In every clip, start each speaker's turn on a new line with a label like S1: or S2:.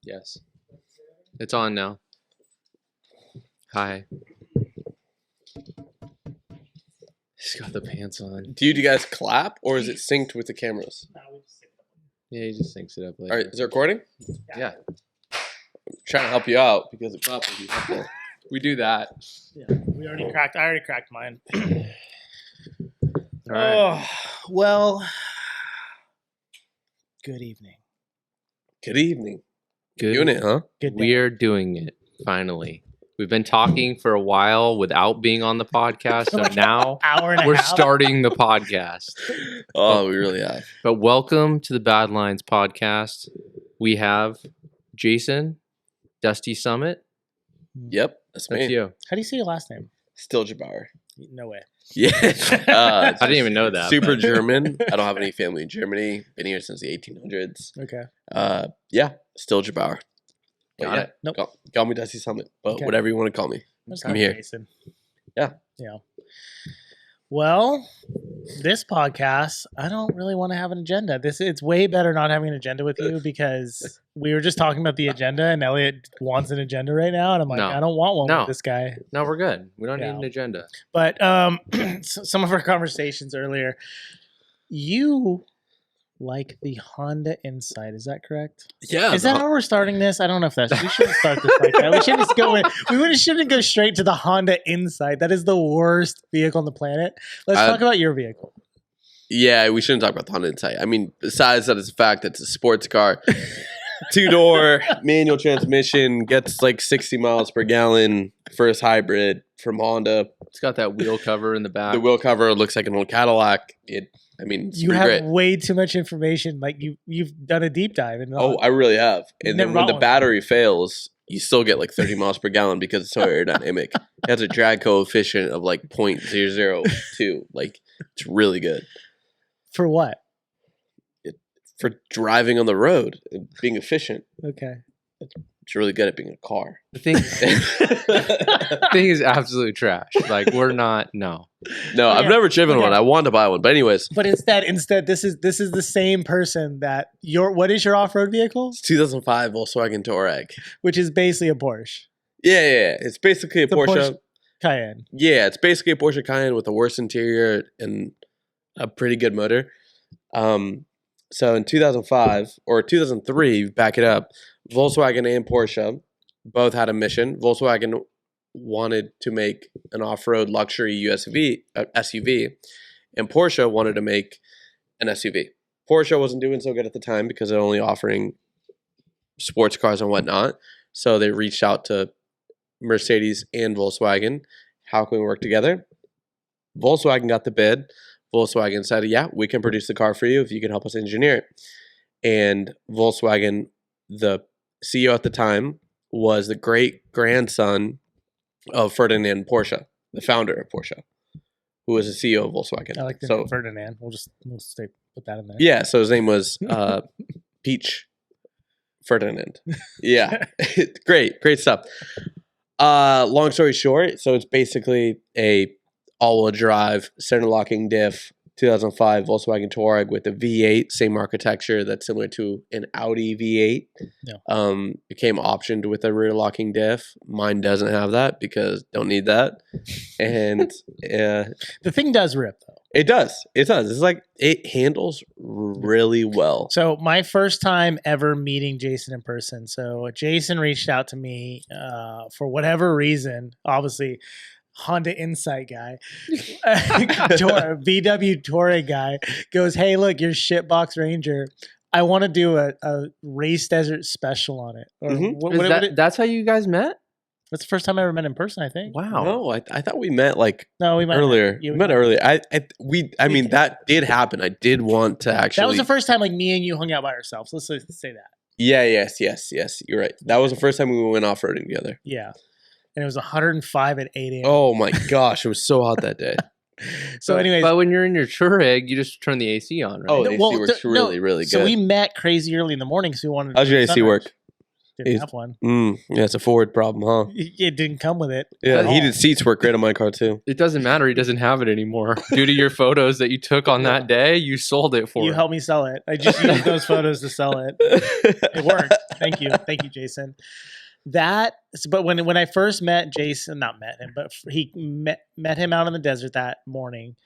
S1: Yes. It's on now. Hi. He's got the pants on.
S2: Do you guys clap or is it synced with the cameras?
S1: Yeah, he just syncs it up later.
S2: All right, is it recording?
S1: Yeah.
S2: I'm trying to help you out because it clap would be helpful.
S1: We do that.
S3: Yeah, we already cracked. I already cracked mine.
S1: All right.
S3: Oh, well. Good evening.
S2: Good evening.
S1: Good.
S2: Doing it, huh?
S3: Good day.
S1: We're doing it, finally. We've been talking for a while without being on the podcast, so now
S3: Hour and a
S1: we're
S3: half.
S1: starting the podcast.
S2: Oh, we really have.
S1: But welcome to the Badlines podcast. We have Jason, Dusty Summit.
S2: Yep, that's
S1: That's
S2: me.
S1: you.
S3: How do you say your last name?
S2: Still Jabauer.
S3: No way.
S2: Yeah.
S1: I didn't even know that.
S2: Super
S1: but-
S2: German. I don't have any family in Germany. Been here since the 1800s.
S3: Okay.
S2: Yeah, still Jabauer. But
S1: Got
S2: yeah,
S1: it.
S3: Nope.
S2: call me Dusty Summit, but
S3: Okay.
S2: whatever you want to call me.
S3: Let's
S2: I'm
S3: go,
S2: here.
S3: Jason.
S2: Yeah.
S3: Yeah. Well, this podcast, I don't really want to have an agenda. It's way better not having an agenda with you because we were just talking about the agenda and Elliot wants an agenda right now. And I'm like,
S1: No.
S3: I don't want one
S1: No.
S3: with this guy.
S1: No, we're good. We don't
S3: Yeah.
S1: need an agenda.
S3: But some of our conversations earlier, you like the Honda Insight. Is that correct?
S2: Yeah.
S3: Is that how we're starting this? I don't know if that's. We shouldn't start this like that. We should just go. Shouldn't go straight to the Honda Insight. That is the worst vehicle on the planet. Let's talk about your vehicle.
S2: Yeah, we shouldn't talk about the Honda Insight. I mean, besides that, it's a fact that it's a sports car. 2-door, manual transmission, gets like 60 miles per gallon, first hybrid from Honda.
S1: It's got that wheel cover in the back.
S2: The wheel cover looks like an old Cadillac. It's
S3: You
S2: pretty
S3: have
S2: great.
S3: way too much information. Like you've done a deep dive. In
S2: Oh, I really have. And
S3: Never
S2: then when
S3: bought
S2: the
S3: one.
S2: battery fails, you still get like 30 miles per gallon because it's so aerodynamic. It has a drag coefficient of like 0.002. Like, it's really good
S3: for what?
S2: for driving on the road and being efficient.
S3: Okay.
S2: It's really good at being a car.
S1: The thing is absolute trash. Like, we're not, no.
S2: No, I've
S3: Okay.
S2: never driven
S3: Okay.
S2: one. I wanted to buy one. But anyways,
S3: But instead, this is the same person that what is your off road vehicle?
S2: it's 2005 Volkswagen Touareg.
S3: Which is basically a Porsche.
S2: Yeah. It's basically a
S3: It's a
S2: Porsche.
S3: Porsche Cayenne.
S2: Yeah, it's basically a Porsche Cayenne with a worse interior and a pretty good motor. So in 2005 or 2003, back it up, Volkswagen and Porsche both had a mission. Volkswagen wanted to make an off-road luxury SUV, and Porsche wanted to make an SUV. Porsche wasn't doing so good at the time because they're only offering sports cars and whatnot. So they reached out to Mercedes and Volkswagen. How can we work together? Volkswagen got the bid. Volkswagen said, yeah, we can produce the car for you if you can help us engineer it. And Volkswagen, the CEO at the time, was the great grandson of Ferdinand Porsche, the founder of Porsche, who was the CEO of Volkswagen.
S3: I like the
S2: so,
S3: name Ferdinand. We'll put that in there.
S2: yeah, so his name was Peach Ferdinand. Yeah, great stuff. Long story short, so it's basically a all-wheel drive, center locking diff, 2005 Volkswagen Touareg with a V8, same architecture that's similar to an Audi V8.
S3: Yeah.
S2: It came optioned with a rear locking diff. Mine doesn't have that because don't need that. And
S3: The thing does rip though.
S2: it does. It's like it handles really well.
S3: So my first time ever meeting Jason in person. So Jason reached out to me for whatever reason. Obviously, Honda Insight guy, VW Touareg guy goes, "Hey, look, your shitbox Ranger. I want to do a race desert special on it." Or
S2: Mhm.
S1: That's how you guys met?
S3: that's the first time I ever met in person. I think.
S1: Wow.
S2: No, I thought we met like
S3: No, we met
S2: earlier.
S3: you-
S2: We met earlier. I mean
S3: did.
S2: that did happen. I did want to actually.
S3: That was the first time like me and you hung out by ourselves. Let's say that.
S2: Yeah. Yes. You're right. That was the first time we went off roading together.
S3: Yeah. And it was 105 at 8 a.m.
S2: Oh my gosh, it was so hot that day.
S3: So anyways,
S1: But when you're in your Touareg, you just turn the AC on, right?
S2: Oh,
S3: No,
S2: the
S3: well,
S2: AC works
S3: no,
S2: really good.
S3: so we met crazy early in the morning because we wanted.
S2: How's your AC
S3: sunrise.
S2: work?
S3: Didn't
S2: He's-
S3: have one.
S2: Yeah, it's a Ford problem, huh?
S3: It didn't come with it.
S2: Yeah,
S3: at all.
S2: heated seats work great on my car too.
S1: It doesn't matter. He doesn't have it anymore. Due to your photos that you took on that day, you sold it for
S3: You
S1: him.
S3: helped me sell it. I just used those photos to sell it. It worked. Thank you, Jason. But when I first met Jason, not met him, but he met him out in the desert that morning.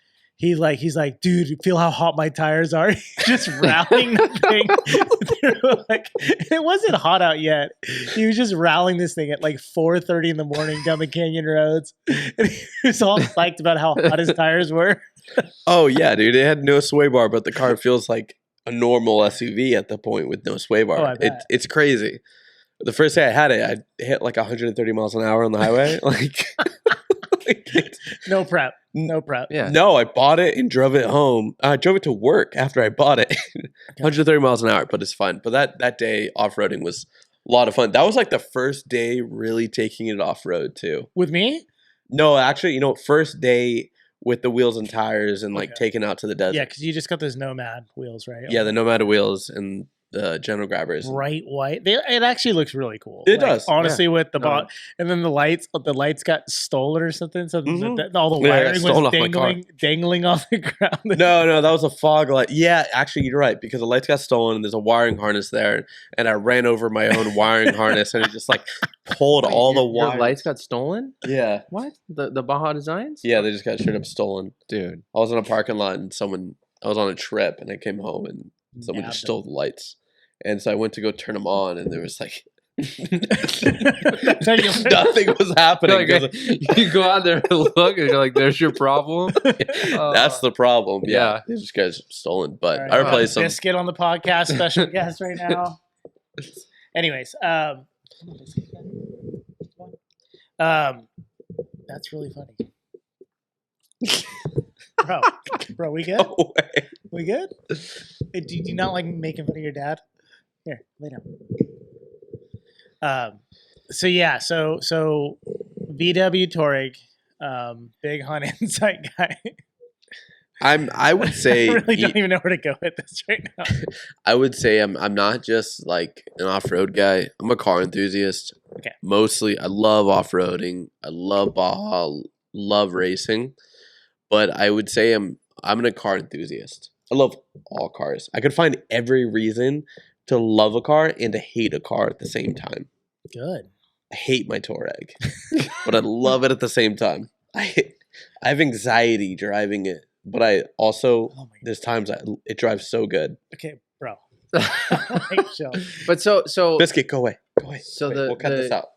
S3: He's like, dude, feel how hot my tires are. He's just rallying the thing. It wasn't hot out yet. He was just rallying this thing at like 4:30 in the morning down the canyon roads. And he was all psyched about how hot his tires were.
S2: Oh yeah, dude, it had no sway bar, but the car feels like a normal SUV at the point with no sway bar.
S3: Oh, I bet.
S2: It's crazy. The first day I had it, I hit like 130 miles an hour on the highway.
S3: No prep.
S1: Yeah.
S2: No, I bought it and drove it home. I drove it to work after I bought it. 130 miles an hour, but it's fun. But that day off-roading was a lot of fun. That was like the first day really taking it off-road too.
S3: With me?
S2: No, actually, first day with the wheels and tires and like
S3: Okay.
S2: taking out to the desert.
S3: Yeah, because you just got those Nomad wheels, right?
S2: Yeah, the Nomad wheels and the General Grabbers.
S3: Bright white. It actually looks really cool.
S2: It does,
S3: honestly. With the
S1: No.
S3: bot, and then the lights got stolen or something. So
S2: Mhm.
S3: all the
S2: Yeah, it got
S3: wiring
S2: stolen
S3: was
S2: off my car.
S3: dangling off the ground.
S2: No, that was a fog light. Yeah, actually, you're right because the lights got stolen and there's a wiring harness there, and I ran over my own wiring harness and it just like pulled
S1: Wait,
S2: all the
S1: your
S2: wires.
S1: lights got stolen?
S2: Yeah,
S1: What? The Baja Designs?
S2: yeah, they just got straight up stolen.
S1: Dude.
S2: I was in a parking lot and I was on a trip and I came home and someone just
S3: Nabbed
S2: stole the lights, and so I went to go turn them on and there was like
S3: That's how you-
S2: nothing was happening.
S1: Like,
S2: 'cause-
S1: you go out there and look, and you're like, "There's your problem."
S2: That's the problem. Yeah,
S1: yeah.
S2: these guys stolen, but
S3: All right,
S2: I replaced them.
S3: Biscuit on the podcast, special guest right now. Anyways, that's really funny. Bro, we good?
S2: No way.
S3: We good? Hey, do you not like making fun of your dad? Here, lay down. So VW Touareg, big Hunt Insight guy.
S2: I would say
S3: I really don't even know where to go with this right now.
S2: I would say I'm not just like an off-road guy. I'm a car enthusiast.
S3: Okay.
S2: Mostly I love off-roading. I love Baja, love racing. But I would say I'm a car enthusiast. I love all cars. I could find every reason to love a car and to hate a car at the same time.
S3: Good.
S2: I hate my Touareg, but I love it at the same time. I have anxiety driving it, but I also
S3: Oh my god.
S2: there's times it drives so good.
S3: Okay, bro. Like, chill.
S1: But so
S2: Biscuit, go away. Go away.
S1: So
S2: Go away.
S1: the-
S2: we'll cut this
S1: the-
S2: out.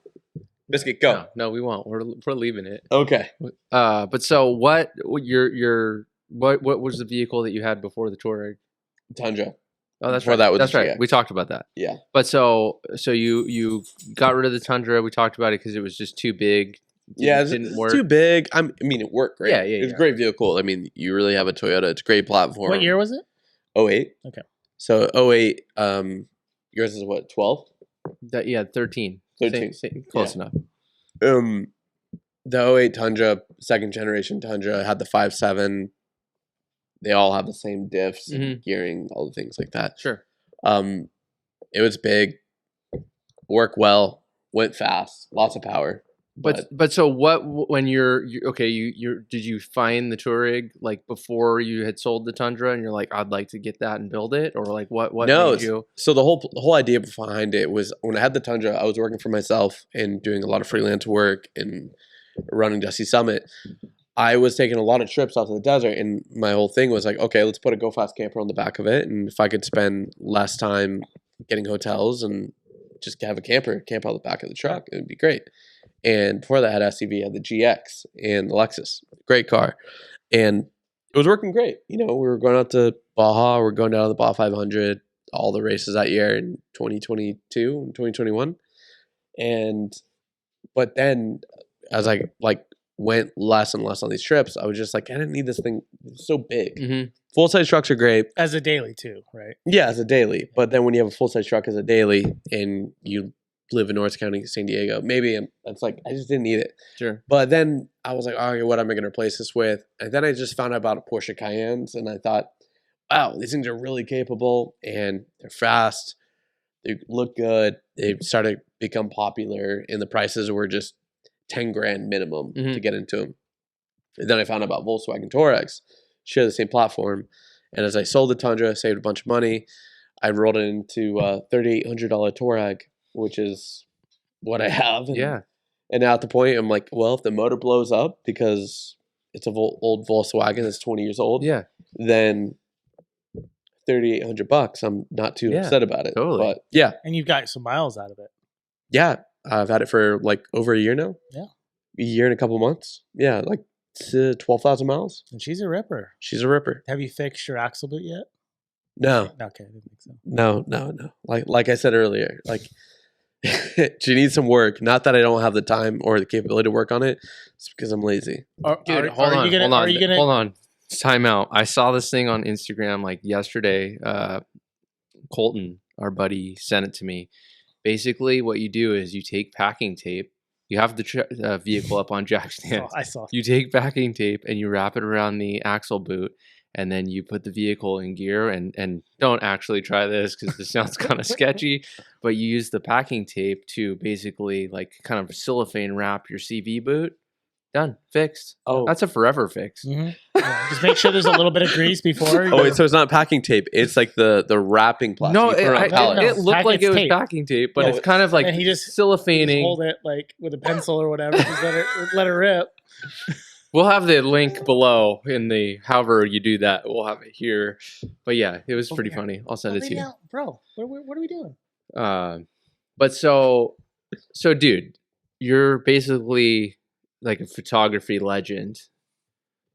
S2: Biscuit, go.
S1: no, we won't. We're leaving it.
S2: Okay.
S1: But so what? What was the vehicle that you had before the Touareg?
S2: Tundra.
S1: Oh, that's
S2: Before
S1: right.
S2: that was
S1: That's
S2: the
S1: right.
S2: GX.
S1: We talked about that.
S2: Yeah.
S1: But so you got rid of the Tundra. We talked about it because it was just too big.
S2: Yeah,
S1: didn't
S2: it's
S1: work.
S2: too big. I mean, it worked great.
S1: Yeah, yeah,
S2: It was
S1: yeah.
S2: a great vehicle. I mean, you really have a Toyota. It's a great platform.
S3: What year was it?
S2: 08.
S3: Okay.
S2: So 08, yours is what, 12?
S1: That 13.
S2: 13.
S1: Close
S2: Yeah.
S1: enough.
S2: The 08 Tundra, second generation Tundra, had the 5.7. They all have the same diffs,
S1: Mhm.
S2: gearing, all the things like that.
S1: Sure.
S2: It was big, worked well, went fast, lots of power.
S1: But so what when you're okay did you find the Touareg like before you had sold the Tundra and you're like I'd like to get that and build it, or like what
S2: No,
S1: made you
S2: So the whole idea behind it was when I had the Tundra, I was working for myself and doing a lot of freelance work and running Dusty Summit. I was taking a lot of trips out to the desert, and my whole thing was like, okay, let's put a Go Fast camper on the back of it, and if I could spend less time getting hotels and just have a camp out the back of the truck, it would be great. And before that, I had SUV, I had the GX and the Lexus, great car, and it was working great. We were going out to Baja, we were going down to the Baja 500, all the races that year in 2022 and 2021, but then as I went less and less on these trips, I was just like, I didn't need this thing. It's so big.
S1: Mhm.
S2: Full size trucks are great.
S3: As a daily too, right?
S2: Yeah, as a daily. But then when you have a full size truck as a daily and you live in North County, San Diego, it's like I just didn't need it.
S1: Sure.
S2: But then I was like, okay, what am I going to replace this with? And then I just found out about a Porsche Cayennes, and I thought, wow, these things are really capable and they're fast. They look good. They started become popular, and the prices were just 10 grand minimum
S1: Mhm.
S2: to get into them. And then I found out about Volkswagen Touaregs, share the same platform. And as I sold the Tundra, saved a bunch of money, I rolled it into a $3,800 Touareg, which is what I have.
S1: Yeah.
S2: And now at the point, I'm like, well, if the motor blows up because it's a old Volkswagen that's 20 years old,
S1: Yeah.
S2: then $3,800, I'm not too
S1: Yeah,
S2: upset about it.
S1: totally.
S2: But yeah,
S3: And you've got some miles out of it.
S2: yeah, I've had it for like over a year now.
S3: Yeah.
S2: A year and a couple months. Yeah, like 12,000 miles.
S3: And she's a ripper.
S2: She's a ripper.
S3: Have you fixed your axle boot yet?
S2: No,
S3: Okay, I didn't think so.
S2: no. Like I said earlier, like she needs some work. Not that I don't have the time or the capability to work on it. It's because I'm lazy.
S1: Dude, hold on. Time out. I saw this thing on Instagram like yesterday. Colton, our buddy, sent it to me. Basically, what you do is you take packing tape. You have the vehicle up on jack stands.
S3: I saw.
S1: You take packing tape and you wrap it around the axle boot, and then you put the vehicle in gear. And don't actually try this because this sounds kind of sketchy, but you use the packing tape to basically like kind of cellophane wrap your CV boot. Done. Fixed.
S2: Oh,
S1: That's a forever fix.
S3: Yeah, just make sure there's a little bit of grease before.
S2: oh wait, so it's not packing tape. It's like the wrapping plastic.
S1: No,
S2: You put it on a pallet.
S1: it looked like
S3: Package
S1: it was
S3: tape.
S1: packing tape, but
S2: No,
S1: it's kind of like
S3: and he just
S1: cellophaning.
S3: hold it like with a pencil or whatever. Just let it rip.
S1: We'll have the link below in the however you do that. We'll have it here. But yeah, it was pretty funny. I'll send it to you.
S3: Bro. What are we doing?
S1: But so dude, you're basically like a photography legend.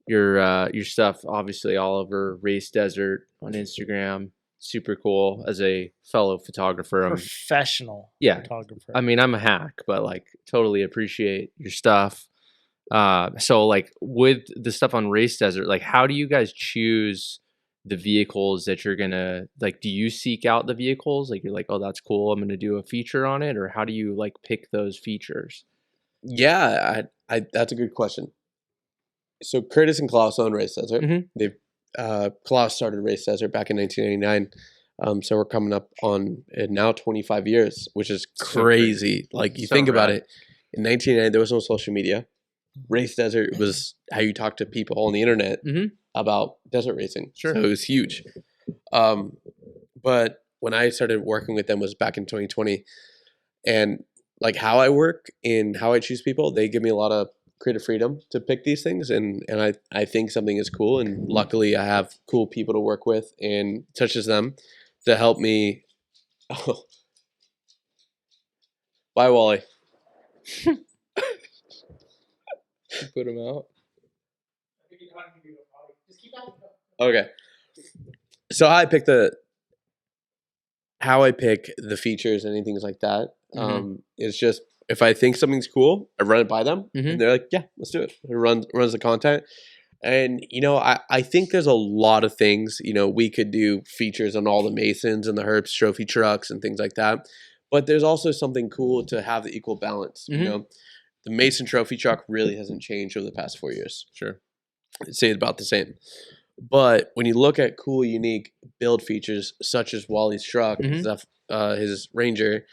S1: Your stuff obviously all over Race Desert on Instagram. Super cool as a fellow photographer.
S3: Professional
S1: Yeah.
S3: photographer.
S1: I mean, I'm a hack, but like totally appreciate your stuff. So like with the stuff on Race Desert, like how do you guys choose the vehicles that you're gonna like? Do you seek out the vehicles? Like you're like, oh, that's cool, I'm gonna do a feature on it, or how do you like pick those features?
S2: Yeah, I that's a good question. So Curtis and Klaus own Race Desert.
S1: Mhm.
S2: They've Klaus started Race Desert back in 1989. So we're coming up on now 25 years, which is
S1: So
S2: crazy. Like you
S1: So
S2: think about
S1: rad.
S2: it. In 1989, there was no social media. Race Desert was how you talk to people on the internet
S1: Mhm.
S2: about desert racing.
S1: Sure.
S2: So it was huge. But when I started working with them was back in 2020. And like how I work and how I choose people, they give me a lot of creative freedom to pick these things. And I think something is cool. And luckily I have cool people to work with and such as them to help me. Oh. Bye, Wally.
S1: Put them out.
S2: Okay. So how I pick the features and anything like that. It's just if I think something's cool, I run it by them,
S1: Mhm.
S2: and they're like, "Yeah, let's do it." It runs the content, and I think there's a lot of things. We could do features on all the Masons and the Herbst trophy trucks and things like that, but there's also something cool to have the equal balance.
S1: Mhm.
S2: The Mason trophy truck really hasn't changed over the past 4 years.
S1: Sure.
S2: I'd say it's about the same. But when you look at cool, unique build features such as Wally's truck, his Ranger,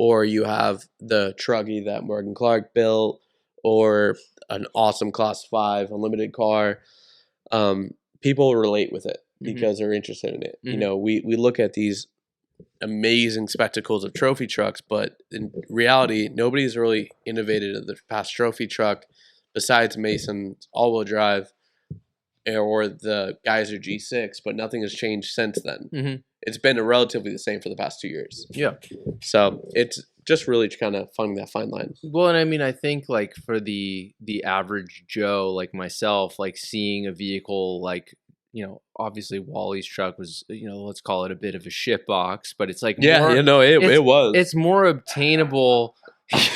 S2: or you have the Truggy that Morgan Clark built, or an awesome Class 5 unlimited car, people relate with it because they're interested in it. We look at these amazing spectacles of trophy trucks, but in reality, nobody's really innovated the past trophy truck besides Mason's all-wheel drive or the Geyser G6, but nothing has changed since then.
S1: Mhm.
S2: It's been relatively the same for the past 2 years.
S1: Yeah.
S2: So it's just really kind of finding that fine line.
S1: Well, and I mean, I think like for the average Joe like myself, like seeing a vehicle like, obviously Wally's truck was, let's call it a bit of a shit box, but it's like more,
S2: it was.
S1: it's more obtainable.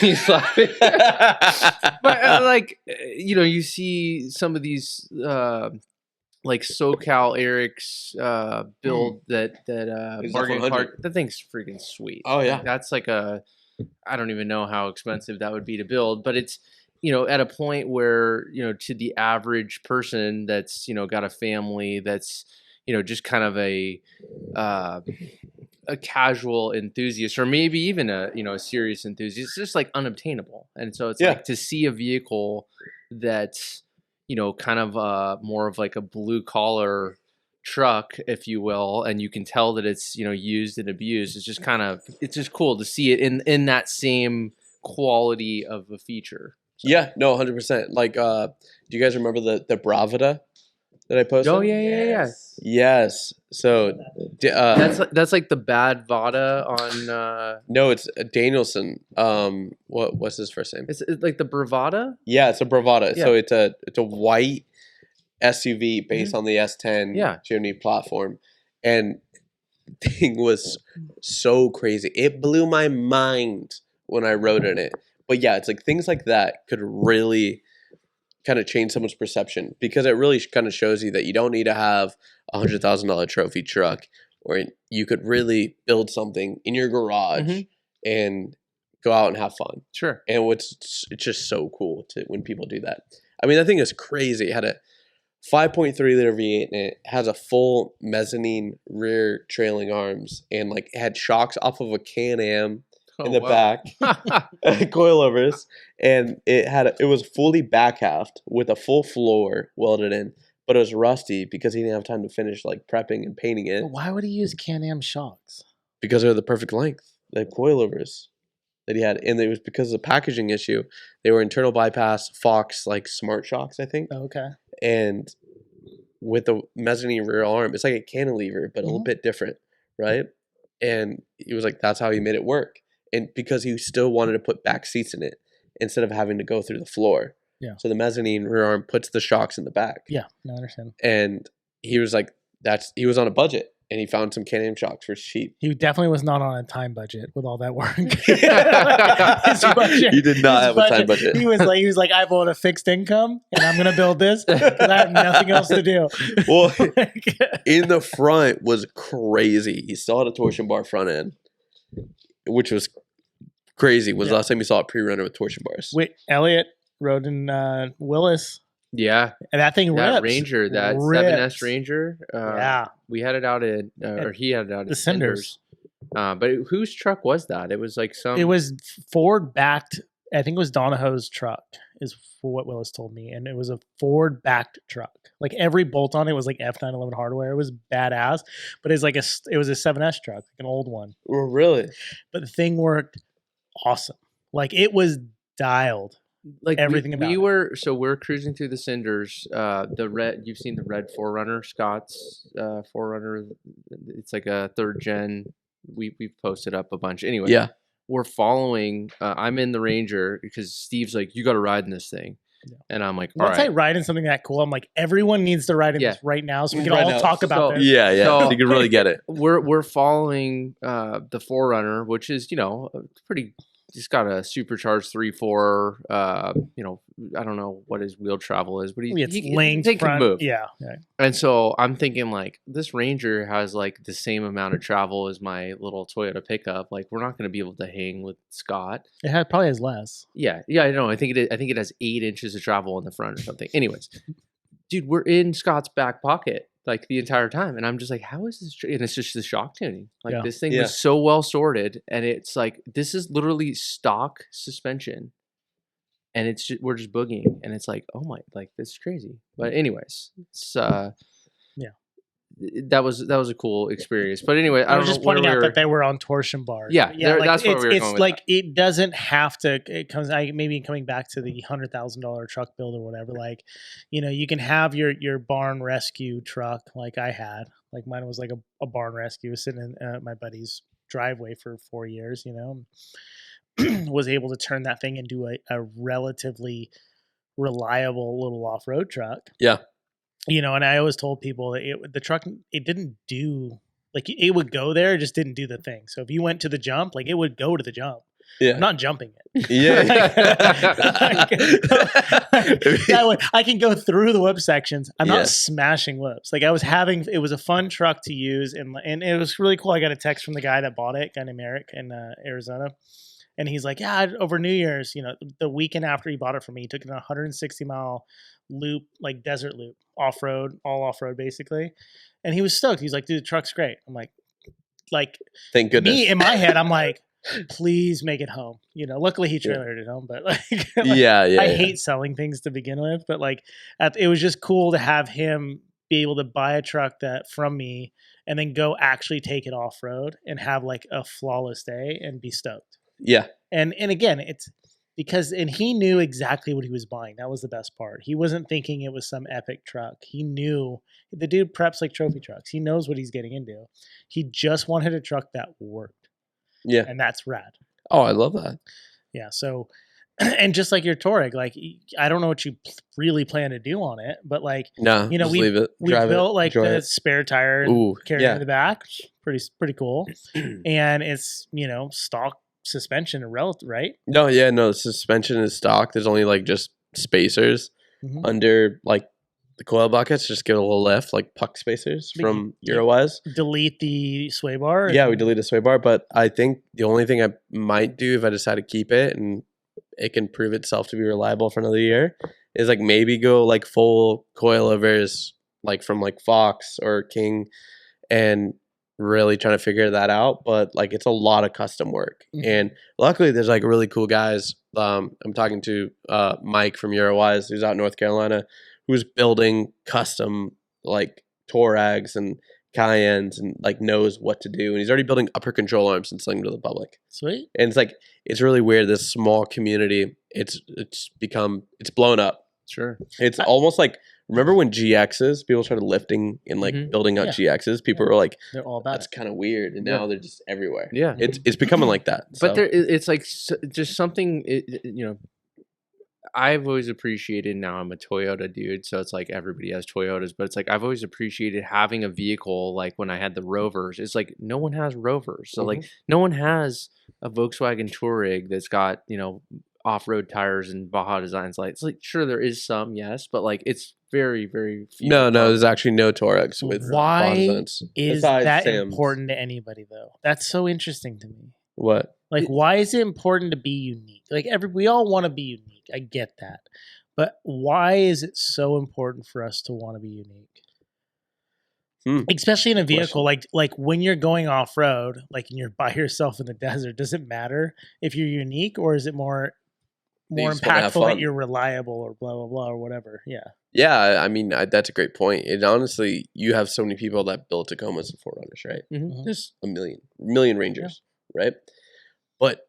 S1: He's laughing. But like, you see some of these like SoCal Eric's build that
S2: His
S1: Morgan
S2: F100.
S1: Clark, that thing's freaking sweet.
S2: Oh, yeah.
S1: Like, that's like I don't even know how expensive that would be to build, but it's at a point where to the average person that's got a family that's just kind of a a casual enthusiast or maybe even a serious enthusiast, it's just like unobtainable. And so it's
S2: Yeah.
S1: like to see a vehicle that's kind of more of like a blue collar truck, if you will, and you can tell that it's used and abused. It's just cool to see it in that same quality of a feature.
S2: Yeah, no, 100%. Like, do you guys remember the Bravida that I posted?
S1: Oh yeah.
S2: Yes. So,
S1: That's like the bad Vada on.
S2: no, it's Danielson. What's his first name?
S1: It's like the Bravada.
S2: Yeah, it's a Bravada.
S1: Yeah.
S2: So it's a white SUV based on the S10
S1: Yeah.
S2: Jimny platform, and the thing was so crazy. It blew my mind when I rode in it. But yeah, it's like things like that could really kind of change someone's perception, because it really kind of shows you that you don't need to have $100,000 trophy truck, or you could really build something in your garage
S1: Mhm.
S2: and go out and have fun.
S1: Sure.
S2: And it's just so cool when people do that. I mean, that thing is crazy. It had a 5.3 liter V8 in it, has a full mezzanine rear trailing arms, and like it had shocks off of a Can-Am in the back, coilovers, and it was fully back halved with a full floor welded in, but it was rusty because he didn't have time to finish like prepping and painting it,
S3: But why would he use Can-Am shocks?
S2: because they're the perfect length, the coilovers that he had, and it was because of the packaging issue. They were internal bypass Fox like smart shocks, I think,
S3: Okay.
S2: and with the mezzanine rear arm, it's like a cantilever, but a little bit different, right? And he was like, that's how he made it work. And because he still wanted to put back seats in it instead of having to go through the floor.
S3: Yeah.
S2: So the mezzanine rear arm puts the shocks in the back.
S3: Yeah, I understand.
S2: And he was like, he was on a budget, and he found some Can-Am shocks for cheap.
S3: He definitely was not on a time budget with all that work.
S2: He did not have a time budget.
S3: He was like, I bought a fixed income and I'm gonna build this because I have nothing else to do.
S2: Well, in the front was crazy. He still had a torsion bar front end, which was crazy. Was the last time you saw a pre-runner with torsion bars.
S3: Wait, Elliot rode in Willis,
S1: Yeah,
S3: and that thing
S1: that
S3: rips.
S1: Ranger, that
S3: Rips.
S1: 7S Ranger.
S3: Yeah,
S1: We had it out at, or he had it out at
S3: the Cinders.
S1: But whose truck was that? It was like some.
S3: It was Ford backed. I think it was Donahoe's truck, is for what Willis told me, and it was a Ford backed truck. Like every bolt on it was like F911 hardware. It was badass, but it was a 7S truck, like an old one.
S2: Oh, really?
S3: But the thing worked awesome. Like it was dialed.
S1: like
S3: everything about it.
S1: we're cruising through the Cinders. The red, you've seen the red 4Runner, Scott's 4Runner. It's like a third gen. We've posted up a bunch. Anyway,
S2: Yeah.
S1: we're following. I'm in the Ranger because Steve's like, you got to ride in this thing,
S3: Yeah.
S1: and I'm like, all
S3: Once I
S1: right.
S3: ride in something that cool, I'm like, everyone needs to ride in
S1: Yeah.
S3: this right now, so we can
S2: Right
S3: all
S2: now.
S3: talk about
S1: So-
S3: this.
S2: Yeah, yeah.
S1: So-
S2: you can really get it.
S1: We're following the 4Runner, which is pretty. Just got a supercharged 3.4. I don't know what his wheel travel is, but
S3: It's
S1: he
S3: length
S1: can
S3: front.
S1: move.
S3: Yeah.
S1: And so I'm thinking like this Ranger has like the same amount of travel as my little Toyota pickup. Like we're not going to be able to hang with Scott.
S3: It probably has less.
S1: Yeah, I know. I think it has 8 inches of travel in the front or something. Anyways, dude, we're in Scott's back pocket like the entire time, and I'm just like, how is this? And it's just the shock tuning. Like
S3: Yeah.
S1: this thing
S2: Yeah.
S1: was so well sorted, and it's like this is literally stock suspension, and it's just, we're just boogieing, and it's like, oh my, like this is crazy. But anyways, it's that was a cool experience. But anyway, I
S3: I
S1: don't
S3: was
S1: know
S3: just
S1: where
S3: pointing out
S1: we were.
S3: that they were on torsion bars.
S1: Yeah, that's where we were
S3: it's
S1: going with
S3: like it doesn't have to. It comes maybe coming back to the $100,000 truck build or whatever. Like, you can have your barn rescue truck like I had. Like mine was like a barn rescue. It was sitting in my buddy's driveway for 4 years. Was able to turn that thing into a relatively reliable little off road truck.
S2: Yeah.
S3: And I always told people that the truck, it didn't do, like it would go there, it just didn't do the thing. So if you went to the jump, like it would go to the jump.
S2: Yeah.
S3: I'm not jumping it.
S2: Yeah.
S3: I can go through the whip sections. I'm
S2: Yeah.
S3: not smashing whips. Like it was a fun truck to use, and it was really cool. I got a text from the guy that bought it, a guy named Eric in Arizona. And he's like, yeah, over New Year's, the weekend after he bought it for me, he took it on a 160-mile loop, like desert loop, all off-road basically. And he was stoked. He's like, dude, the truck's great. I'm like, like
S2: Thank goodness.
S3: me in my head, I'm like, please make it home. You know, luckily he trailered it home, but like,
S2: yeah.
S3: I hate selling things to begin with, but like it was just cool to have him be able to buy a truck that from me and then go actually take it off road and have like a flawless day and be stoked.
S2: Yeah.
S3: And again, it's because he knew exactly what he was buying. That was the best part. He wasn't thinking it was some epic truck. He knew the dude preps like trophy trucks. He knows what he's getting into. He just wanted a truck that worked.
S2: Yeah.
S3: And that's rad.
S2: Oh, I love that.
S3: Yeah. So, and just like your Touareg, like I don't know what you really plan to do on it, but like,
S2: No,
S3: you know,
S2: just leave it.
S3: we
S2: Drive
S3: built
S2: it,
S3: like
S2: enjoy
S3: the
S2: it.
S3: spare tire and
S2: Ooh,
S3: carry it
S2: yeah.
S3: in the back. Pretty cool. And it's, you know, stock suspension right?
S2: No, the suspension is stock. There's only like just spacers
S3: Mhm.
S2: under like the coil buckets. Just get a little lift, like puck spacers
S3: But
S2: from
S3: you-
S2: Eurowise.
S3: Delete the sway bar.
S2: Yeah, we
S3: and-
S2: deleted the sway bar, but I think the only thing I might do if I decide to keep it and it can prove itself to be reliable for another year is like maybe go like full coilovers like from like Fox or King and really trying to figure that out. But like it's a lot of custom work.
S3: Mhm.
S2: And luckily there's like really cool guys. I'm talking to Mike from Eurowise, who's out in North Carolina, who's building custom like Touaregs and Cayennes and like knows what to do. And he's already building upper control arms and selling them to the public.
S3: Sweet.
S2: And it's like it's really weird. This small community, it's blown up.
S1: Sure.
S2: It's almost like remember when GXs people started lifting and like
S1: Mhm.
S2: building out
S3: Yeah.
S2: GXs. People were like,
S3: They're all about
S2: "That's
S3: it.
S2: kind of weird," and
S1: Yeah.
S2: now they're just everywhere.
S1: Yeah.
S2: It's becoming like that.
S1: But
S2: so.
S1: there, it's like just something, you know, I've always appreciated, now I'm a Toyota dude, so it's like everybody has Toyotas, but it's like I've always appreciated having a vehicle like when I had the Rovers. It's like no one has Rovers. So like no one has a Volkswagen Touareg that's got, you know, off-road tires and Baja Designs lights. Like sure there is some, yes, but like it's very, very few.
S2: No, there's actually no Touaregs with
S3: Why
S2: Baja Designs.
S3: Is
S2: Besides
S3: that
S2: Sam's.
S3: important to anybody though? That's so interesting to me.
S2: What?
S3: Like, why is it important to be unique? Like, we all want to be unique. I get that, but why is it so important for us to want to be unique? Especially in a vehicle, like when you're going off road, like and you're by yourself in the desert. Does it matter if you're unique, or is it more
S2: You just wanna have
S3: impactful that
S2: fun.
S3: you're reliable or blah blah blah or whatever? Yeah.
S2: Yeah, I mean that's a great point. And honestly, you have so many people that build Tacomas and 4Runners, right?
S1: Mhm.
S2: There's a million Rangers, right? But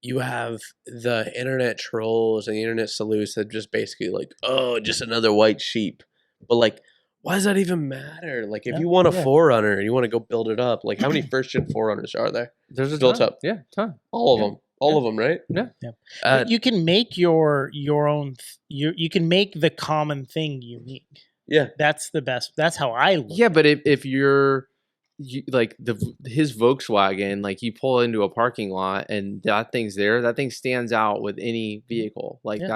S2: you have the internet trolls and the internet sleuths that just basically like, oh, just another white sheep. But like, why does that even matter? Like, if
S3: Yeah,
S2: you want a
S3: yeah.
S2: 4Runner and you want to go build it up, like, how many first gen 4Runners are there?
S1: There's a
S2: built
S1: ton.
S2: up.
S1: Yeah, ton.
S2: All of
S1: Yeah.
S2: them. All of them, right?
S1: Yeah.
S3: Yeah.
S2: Uh,
S3: You can make your own. You can make the common thing unique.
S2: yeah.
S3: That's the best. That's how I look.
S1: Yeah, but if you're like his Volkswagen, like you pull into a parking lot and that thing's there, that thing stands out with any vehicle. Like
S3: Yeah.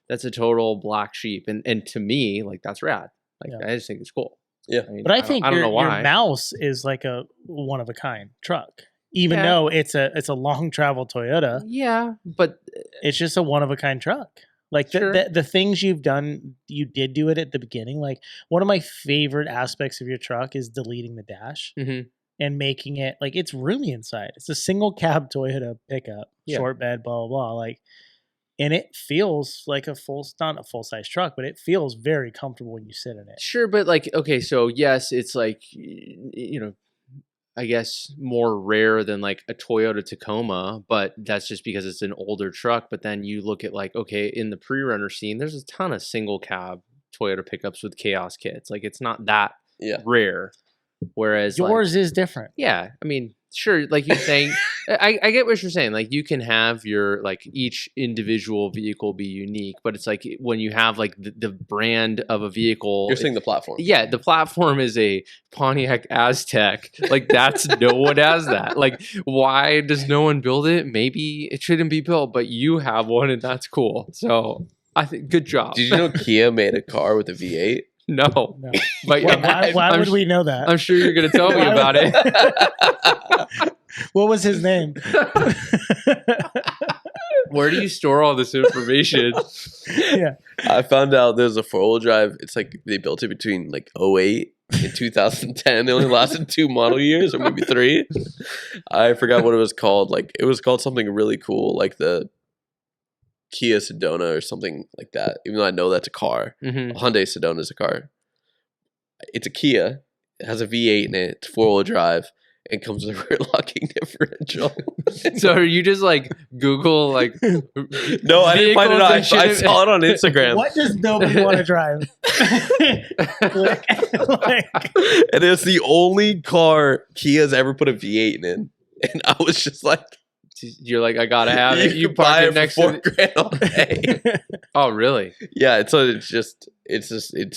S1: that's a total black sheep, and to me, like that's rad. Like
S3: Yeah.
S1: I just think it's cool.
S2: Yeah.
S1: I mean,
S3: But I think
S1: I don't know
S3: your
S1: why.
S3: mouse is like a one of a kind truck. Even
S1: Yeah.
S3: though it's a long travel Toyota,
S1: Yeah, but
S3: it's just a one of a kind truck. Like
S1: Sure.
S3: the things you've done, you did do it at the beginning. Like one of my favorite aspects of your truck is deleting the dash
S1: mhm.
S3: and making it like it's roomy inside. It's a single cab Toyota pickup,
S1: Yeah.
S3: short bed, blah blah blah. Like, and it feels like not a full size truck, but it feels very comfortable when you sit in it.
S1: Sure, but like okay, so yes, it's like you know, I guess more rare than like a Toyota Tacoma, but that's just because it's an older truck. But then you look at like, okay, in the pre-runner scene, there's a ton of single cab Toyota pickups with chaos kits. Like it's not that
S2: Yeah.
S1: rare. Whereas
S3: Yours is different.
S1: yeah, I mean, sure, like you're saying, I get what you're saying. Like you can have your like each individual vehicle be unique, but it's like when you have like the brand of a vehicle.
S2: You're saying the platform.
S1: Yeah, the platform is a Pontiac Aztec. Like that's no one has that. Like why does no one build it? Maybe it shouldn't be built, but you have one and that's cool. So I think good job.
S2: Did you know Kia made a car with a V8?
S1: No,
S3: No.
S1: but
S3: Why
S1: I'm
S3: would we know that?
S1: I'm sure you're gonna tell me
S3: Why
S1: about
S3: would-
S1: it.
S3: What was his name?
S1: Where do you store all this information?
S3: Yeah.
S2: I found out there's a 4-wheel drive. It's like they built it between like 08 in 2010. They only lasted 2 model years or maybe 3. I forgot what it was called. Like it was called something really cool, like the Kia Sedona or something like that. Even though I know that's a car.
S1: Mm-hmm.
S2: Hyundai Sedona is a car. It's a Kia. It has a V8 in it. It's 4-wheel drive. And comes with a rear locking differential.
S1: So are you just like Google like?
S2: No, I didn't find it out. I saw it on Instagram.
S3: What does nobody want to drive? Like,
S2: And it's the only car Kia's ever put a V8 in. And I was just like,
S1: You're like, I gotta have it. You
S2: can buy
S1: park
S2: it
S1: it next
S2: for
S1: to.
S2: $4,000 all day.
S1: Oh, really?
S2: Yeah, it's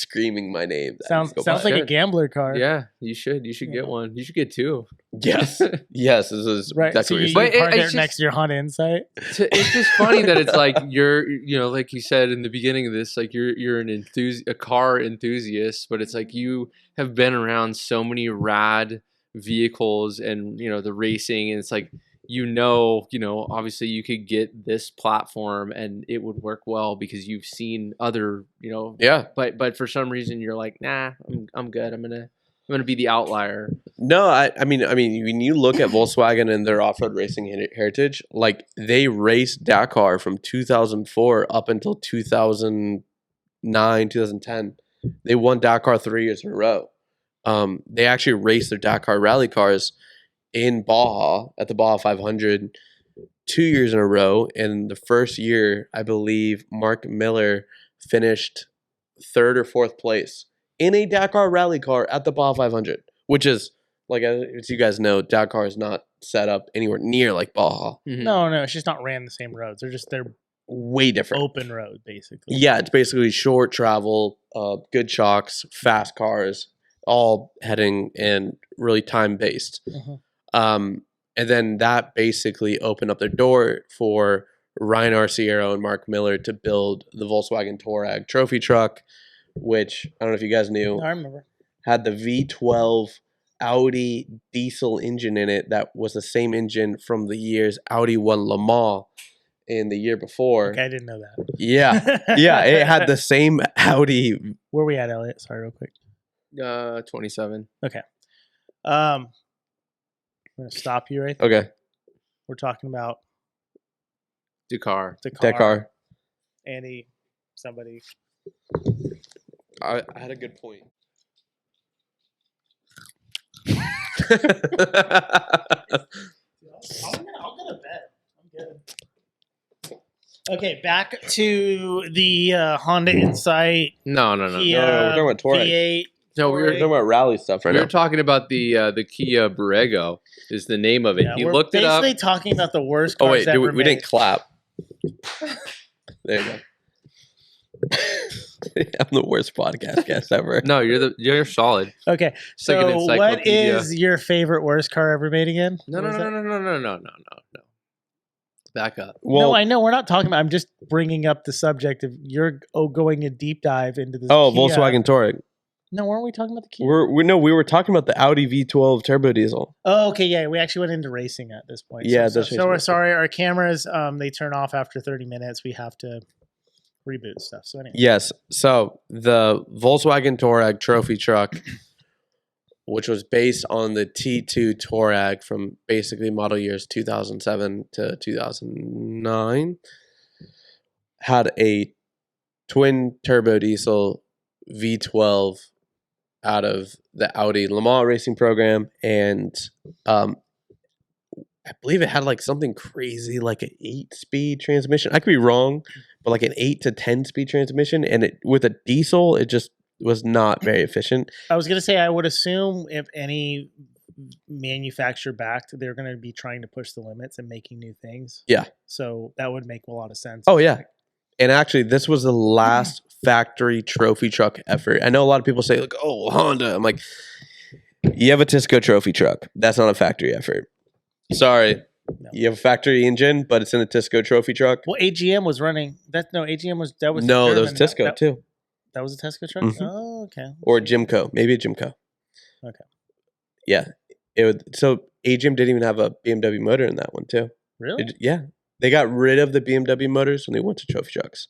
S2: screaming my name. that I
S3: sounds
S2: can go
S3: sounds
S2: buy
S3: like
S2: it.
S3: a gambler car.
S1: Yeah, you should. You should
S3: Yeah.
S1: get one. You should get 2.
S2: Yes, yes, this is
S3: Right.
S2: exactly
S3: So
S2: what
S3: you,
S2: you're
S3: you
S1: But
S2: saying.
S3: park
S1: it's
S3: it
S1: just-
S3: next to your Honda Insight.
S1: It's just funny that it's like like you said in the beginning of this, like you're a car enthusiast, but it's like you have been around so many rad vehicles and the racing, and it's like obviously you could get this platform and it would work well because you've seen other
S2: Yeah,
S1: but for some reason you're like, nah, I'm good. I'm gonna be the outlier.
S2: no, I mean, when you look at Volkswagen and their off-road racing heritage, like they raced Dakar from 2004 up until 2009, 2010. They won Dakar 3 years in a row. They actually raced their Dakar rally cars in Baja at the Baja 500 2 years in a row. And the first year, I believe Mark Miller finished 3rd or 4th place in a Dakar rally car at the Baja 500, which is, like, as you guys know, Dakar is not set up anywhere near like Baja.
S1: Mhm.
S3: No, it's just not ran the same roads. They're
S2: Way different.
S3: open road basically.
S2: Yeah, it's basically short travel, good shocks, fast cars, all heading and really time based.
S3: Mhm.
S2: And then that basically opened up their door for Ryan Arciero and Mark Miller to build the Volkswagen Touareg trophy truck, which I don't know if you guys knew,
S3: I remember.
S2: had the V12 Audi diesel engine in it that was the same engine from the years Audi won Le Mans in the year before.
S3: Okay, I didn't know that.
S2: Yeah. Yeah, it had the same Audi.
S3: Where we at, Elliot? Sorry, real quick.
S1: 27.
S3: I'm gonna stop you right there.
S2: Okay,
S3: We're talking about
S1: Dakar.
S2: Dakar.
S3: Andy, somebody.
S2: I had a good point.
S3: I'll go to bed. I'm good. Okay, back to the Honda Insight.
S1: No.
S3: Kia,
S2: No, we're talking about Touareg.
S3: V8.
S1: No,
S2: We're talking about rally stuff right
S1: we
S2: now.
S1: were talking about the Kia Borrego is the name of it.
S3: Yeah,
S1: He
S3: we're
S1: looked it up.
S3: basically talking about the worst cars
S2: Oh wait,
S3: ever
S2: we didn't
S3: made.
S2: clap. There you go. I'm the worst podcast guest ever.
S1: No, you're solid.
S3: Okay,
S1: It's like an
S3: so what
S1: encyclopedia.
S3: is your favorite worst car ever made again?
S1: No.
S3: What is that?
S1: Back up.
S3: No, I know we're not talking about. I'm just bringing up the subject of you're going a deep dive into this.
S2: Oh,
S3: Kia.
S2: Volkswagen Touareg.
S3: No, weren't we talking about the Kia?
S2: We were talking about the Audi V12 turbo diesel.
S3: Oh, okay, yeah, we actually went into racing at this point.
S2: Yeah,
S3: so
S2: that's
S3: we're
S2: racing.
S3: sorry. Our cameras, they turn off after 30 minutes. We have to reboot stuff. So anyway,
S2: Yes. So the Volkswagen Touareg trophy truck, which was based on the T2 Touareg from basically model years 2007 to 2009, had a twin turbo diesel V12 out of the Audi Le Mans racing program, and I believe it had like something crazy, like an 8-speed transmission. I could be wrong, but like an 8 to 10-speed transmission, and it with a diesel, it just was not very efficient.
S3: I was gonna say I would assume if any manufacturer backed, they're gonna be trying to push the limits and making new things.
S2: Yeah.
S3: So that would make a lot of sense.
S2: Oh yeah, and actually, this was the last factory trophy truck effort. I know a lot of people say like, "Oh, Honda." I'm like, you have a Tisco trophy truck. That's not a factory effort. Sorry.
S3: No.
S2: You have a factory engine, but it's in a Tisco trophy truck.
S3: Well, AGM was running. AGM was that was
S2: No, there was
S3: German.
S2: Tisco
S3: That-
S2: too,
S3: That was a Tesco truck.
S2: Mhm.
S3: Oh, okay.
S2: or Jimco, maybe a Jimco.
S3: Okay.
S2: Yeah, so AGM didn't even have a BMW motor in that one too.
S3: Really?
S2: Yeah, they got rid of the BMW motors when they went to trophy trucks.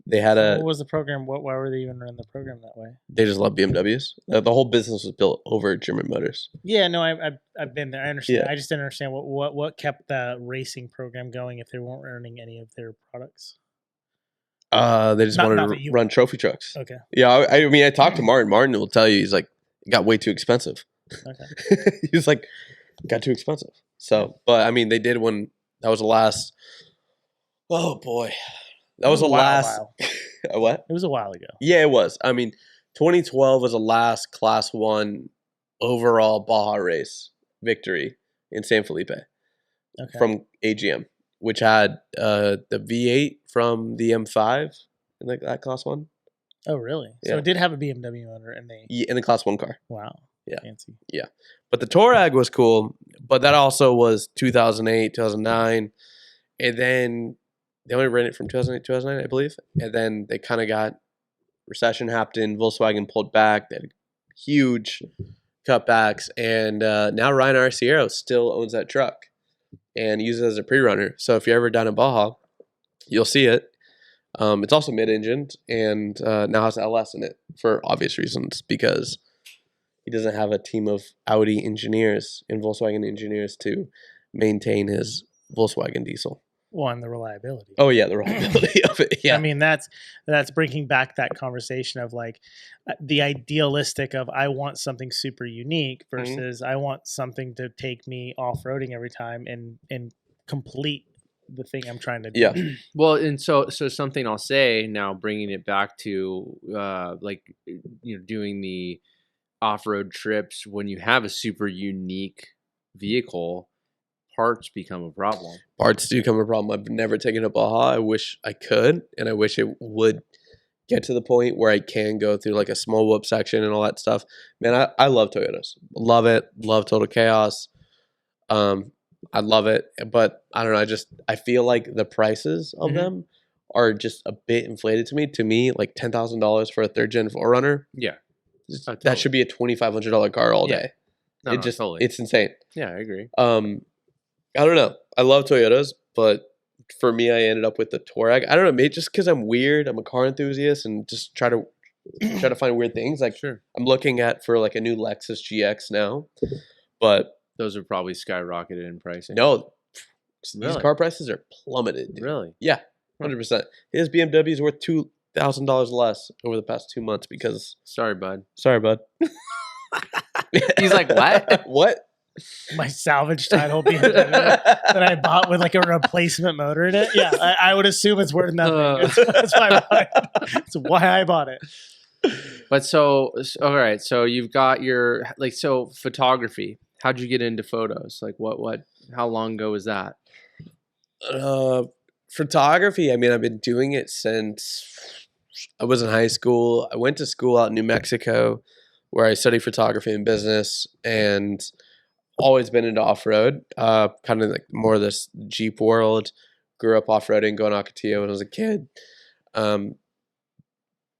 S2: They had
S3: What was the program? Why were they even running the program that way?
S2: they just love BMWs. The whole business was built over German motors.
S3: Yeah, no, I've been there. I understand.
S2: Yeah.
S3: I just didn't understand what kept the racing program going if they weren't earning any of their products.
S2: They just
S3: Not
S2: wanted
S3: that
S2: to
S3: you-
S2: run trophy trucks.
S3: Okay.
S2: Yeah, I mean, I talked to Martin. Martin will tell you, he's like, it got way too expensive.
S3: Okay.
S2: He was like, got too expensive. So, but I mean, they did when that was the last. Oh boy, that was the last. What?
S3: It was a while ago.
S2: Yeah, it was. I mean, 2012 was the last Class 1 overall Baja race victory in San Felipe
S3: Okay.
S2: from AGM, which had the V8 from the M5 in that Class 1.
S3: Oh, really? So
S2: Yeah.
S3: it did have a BMW motor, and they
S2: Yeah, in the Class 1 car.
S3: wow.
S2: Yeah.
S3: Fancy.
S2: But the Touareg was cool, but that also was 2008, 2009. And then they only ran it from 2008, 2009, I believe. And then they kind of got recession happened. Volkswagen pulled back. They had huge cutbacks. And now Ryan Arciero still owns that truck and uses it as a pre-runner. So if you're ever down in Baja, you'll see it. It's also mid-engined and now has LS in it for obvious reasons because he doesn't have a team of Audi engineers and Volkswagen engineers to maintain his Volkswagen diesel.
S3: Well, and the reliability.
S2: Oh yeah, the reliability of it. Yeah,
S3: I mean, that's bringing back that conversation of like the idealistic of I want something super unique versus I want something to take me off roading every time and complete the thing I'm trying to do.
S2: Yeah.
S1: Well, and so something I'll say now, bringing it back to like doing the off-road trips when you have a super unique vehicle, parts become a problem.
S2: Parts do become a problem. I've never taken a Baja. I wish I could, and I wish it would get to the point where I can go through like a small whoop section and all that stuff. Man, I love Toyotas. Love it. Love Total Chaos. I love it, but I don't know. I feel like the prices of them are just a bit inflated to me. To me, like $10,000 for a third gen 4Runner.
S1: Yeah. Oh,
S2: That should be a $2,500 car all
S1: Yeah.
S2: day.
S1: No, totally.
S2: It's insane.
S1: Yeah, I agree.
S2: I don't know. I love Toyotas, but for me, I ended up with the Touareg. I don't know, maybe just because I'm weird. I'm a car enthusiast and just try to find weird things. Like
S1: Sure.
S2: I'm looking at for like a new Lexus GX now, but
S1: Those are probably skyrocketed in pricing.
S2: no, these
S1: Really?
S2: car prices are plummeted. Dude.
S1: Really?
S2: Yeah, 100%. His BMW is worth $2,000 less over the past 2 months because.
S1: Sorry, bud.
S2: Sorry, bud.
S1: He's like, what?
S2: What?
S3: My salvage title BMW that I bought with like a replacement motor in it. Yeah, I would assume it's worth nothing. That's why I bought it. That's why I bought it.
S1: But so all right. So you've got your so photography. How'd you get into photos? Like what? How long ago was that?
S2: Photography. I mean, I've been doing it since I was in high school. I went to school out in New Mexico where I studied photography and business and always been into off-road, kind of like more of this Jeep world. Grew up off-roading, going to Ocotillo when I was a kid.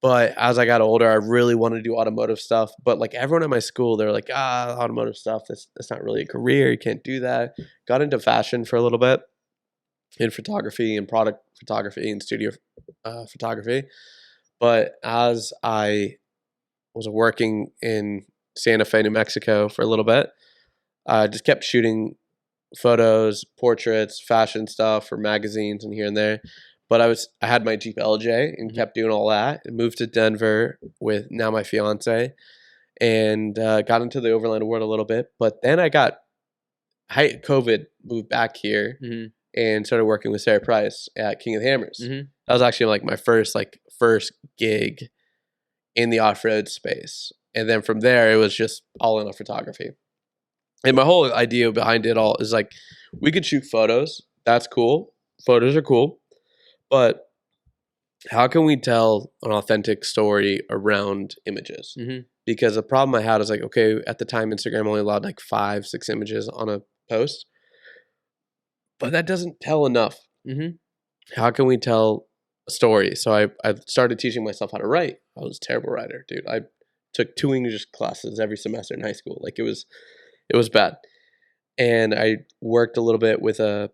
S2: But as I got older, I really wanted to do automotive stuff. But like everyone at my school, they're like, automotive stuff, that's not really a career. You can't do that. Got into fashion for a little bit in photography and product photography and studio photography. But as I was working in Santa Fe, New Mexico for a little bit, I just kept shooting photos, portraits, fashion stuff for magazines and here and there. But I had my Jeep LJ and kept doing all that. And moved to Denver with now my fiance, and got into the overland world a little bit. But then I got COVID, moved back here and started working with Sarah Price at King of the Hammers. That was actually like my first gig in the off-road space. And then from there, it was just all in on photography. And my whole idea behind it all is like, we could shoot photos. That's cool. Photos are cool. But how can we tell an authentic story around images? Because the problem I had is like, okay, at the time, Instagram only allowed like 5-6 images on a post. But that doesn't tell enough. How can we tell a story? So I started teaching myself how to write. I was a terrible writer, dude. I took 2 English classes every semester in high school. Like it was bad. And I worked a little bit with a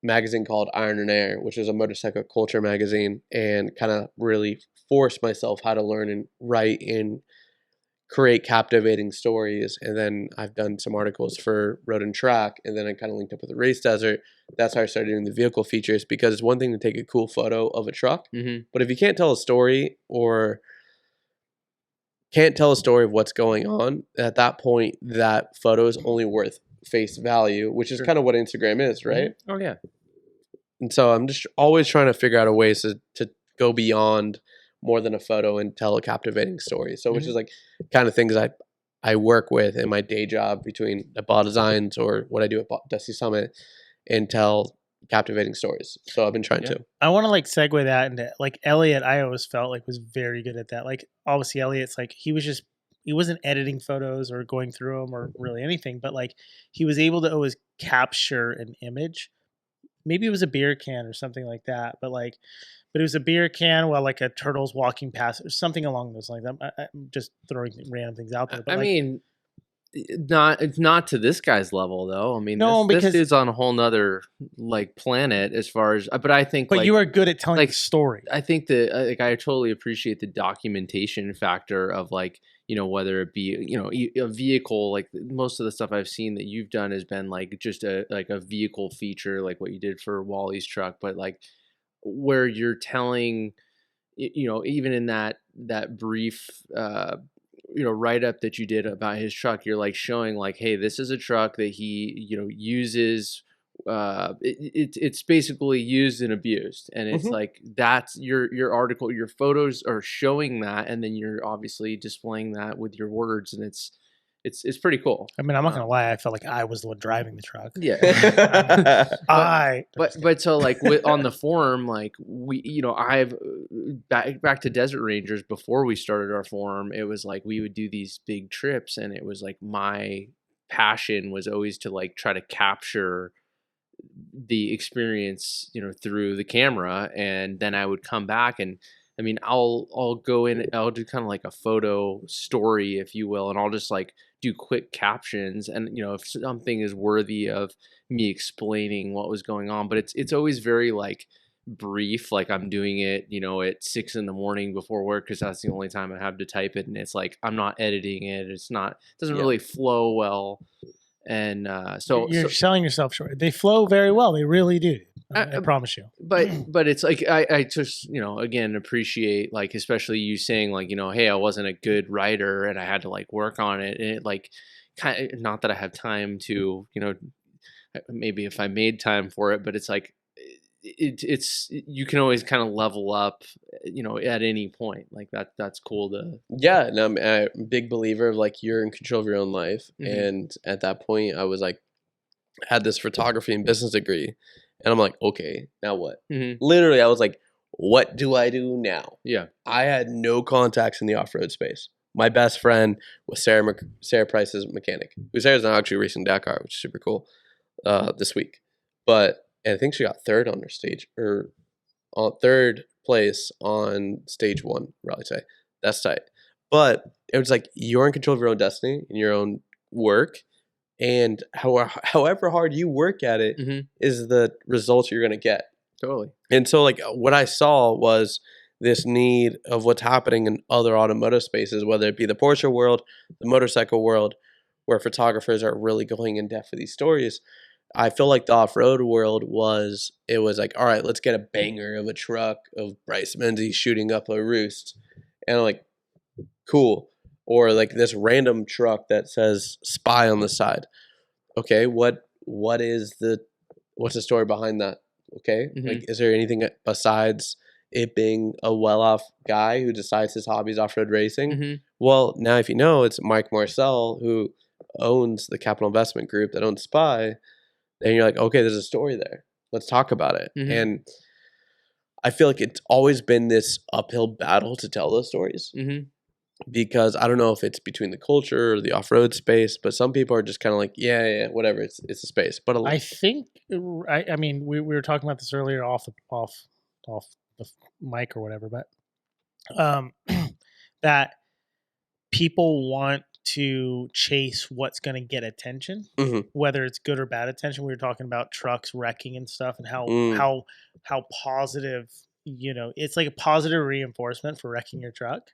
S2: magazine called Iron and Air, which is a motorcycle culture magazine, and kind of really forced myself how to learn and write and create captivating stories. And then I've done some articles for Road and Track, and then I kind of linked up with the Race Desert. That's how I started doing the vehicle features, because it's one thing to take a cool photo of a truck, but if you can't tell a story or can't tell a story of what's going on, at that point, that photo is only worth face value, which is kind of what Instagram is, right?
S1: Oh yeah.
S2: And so I'm just always trying to figure out a ways to go beyond more than a photo and tell a captivating story. So, which is like kind of things I work with in my day job between at Ball Designs or what I do at Dusty Summit, and tell captivating stories. So I've been trying to.
S3: I want to like segue that into like Elliot. I always felt like was very good at that. Like obviously Elliot's like he wasn't editing photos or going through them or really anything, but like he was able to always capture an image. Maybe it was a beer can or something like that, but it was a beer can while like a turtle's walking past or something along those lines. I'm just throwing random things out there. But
S1: I mean, it's not to this guy's level though. I mean,
S3: no,
S1: this
S3: because
S1: dude's on a whole nother like planet as far as. But I think,
S3: but
S1: like,
S3: you are good at telling
S1: like,
S3: the story.
S1: I think that like I totally appreciate the documentation factor of like, whether it be a vehicle. Like most of the stuff I've seen that you've done has been like just a vehicle feature, like what you did for Wally's truck, but like where you're telling, even in that brief write up that you did about his truck, you're like showing like, hey, this is a truck that he uses. It's basically used and abused, and it's like that's your article, your photos are showing that, and then you're obviously displaying that with your words, and it's pretty cool.
S3: I mean, I'm not gonna lie, I felt like I was the one driving the truck.
S1: Yeah. but so like on the forum, like we I've back to Desert Rangers before we started our forum, it was like we would do these big trips, and it was like my passion was always to like try to capture the experience through the camera, and then I would come back, and I mean I'll go in, I'll do kind of like a photo story, if you will, and I'll just like do quick captions, and if something is worthy of me explaining what was going on, but it's always very like brief, like I'm doing it at 6 a.m. before work, because that's the only time I have to type it, and it's like I'm not editing it, it doesn't really flow well. And so
S3: you're selling yourself short. They flow very well. They really do. I promise you.
S1: But it's like I just again appreciate, like, especially you saying like hey, I wasn't a good writer and I had to like work on it, and it like kind of, not that I have time to maybe if I made time for it, but it's like it's you can always kind of level up at any point, like that's cool to.
S2: Yeah, and I'm a big believer of like you're in control of your own life. And at that point I was like, had this photography and business degree, and I'm like, okay, now what? Literally I was like, what do I do now?
S1: Yeah, I
S2: had no contacts in the off-road space. My best friend was Sarah Price's mechanic, who Sarah's now actually racing Dakar, which is super cool, this week. But and I think she got third on her stage, or third place on stage 1 rally say. That's tight. But it was like you're in control of your own destiny and your own work, and however hard you work at it is the results you're going to get.
S1: Totally.
S2: And so like what I saw was this need of what's happening in other automotive spaces, whether it be the Porsche world, the motorcycle world, where photographers are really going in depth with these stories. I feel like the off-road world was like, all right, let's get a banger of a truck of Bryce Menzies shooting up a roost, and I'm like, cool. Or like this random truck that says Spy on the side. Okay, what's the story behind that? Okay, like, is there anything besides it being a well-off guy who decides his hobby is off-road racing? Well, now if you know, it's Mike Marcel, who owns the Capital Investment Group that owns Spy. And you're like, okay, there's a story there. Let's talk about it. And I feel like it's always been this uphill battle to tell those stories. Because I don't know if it's between the culture or the off-road space, but some people are just kind of like, yeah, whatever, it's a space. But I
S3: think, I mean, we were talking about this earlier off the mic or whatever, but that people want to chase what's going to get attention,
S2: Mhm.
S3: whether it's good or bad attention. We were talking about trucks wrecking and stuff, and
S2: Mm.
S3: how positive, it's like a positive reinforcement for wrecking your truck,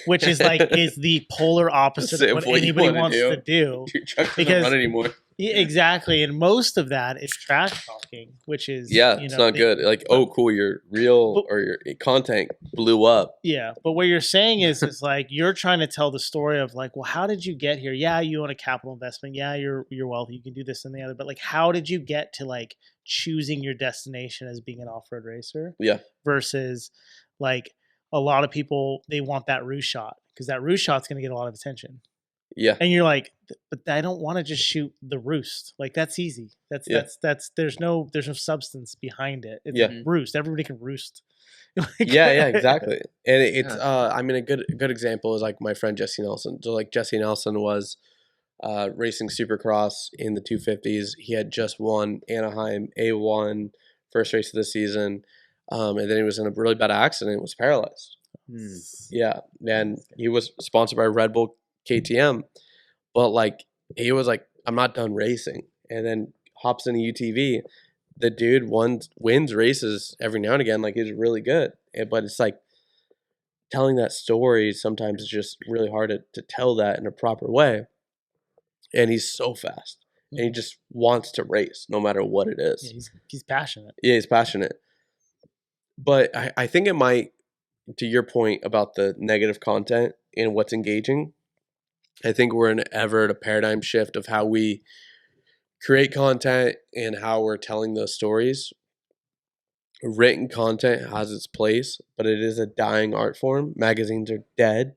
S3: which is like is the polar opposite
S2: Opposite
S3: of
S2: of
S3: what
S2: what you
S3: anybody
S2: wanna
S3: wants
S2: do.
S3: to do.
S2: Your truck doesn't
S3: Because-
S2: run anymore.
S3: Yeah, exactly, and most of that is trash talking, which is
S2: Yeah, it's not good. Like, oh, cool, your reel
S3: but-
S2: or your content blew up.
S3: Yeah, but what you're saying is like you're trying to tell the story of like, well, how did you get here? Yeah, you own a capital investment. Yeah, you're wealthy. You can do this and the other. But like, how did you get to like choosing your destination as being an off-road racer?
S2: Yeah.
S3: Versus like a lot of people, they want that roost shot because that roost shot's going to get a lot of attention.
S2: Yeah.
S3: And you're like, but I don't want to just shoot the roost. Like that's easy. That's
S2: Yeah.
S3: there's no substance behind it. It's
S2: Yeah.
S3: a roost. Everybody can roost. Like-
S2: Yeah, exactly. And it's
S1: Yeah.
S2: I mean, a good example is like my friend Jesse Nelson. So like Jesse Nelson was racing Supercross in the 250s. He had just won Anaheim A1 first race of the season, and then he was in a really bad accident and was paralyzed.
S1: Hmm.
S2: Yeah, and he was sponsored by Red Bull KTM, but like he was like, I'm not done racing, and then hops in a UTV. The dude wins races every now and again, like he's really good, but it's like telling that story sometimes is just really hard to tell that in a proper way. And he's so fast, and he just wants to race no matter what it is.
S3: Yeah, he's passionate.
S2: Yeah, he's passionate. But I think it might, to your point about the negative content and what's engaging, I think we're in ever at a paradigm shift of how we create content and how we're telling those stories. Written content has its place, but it is a dying art form. Magazines are dead.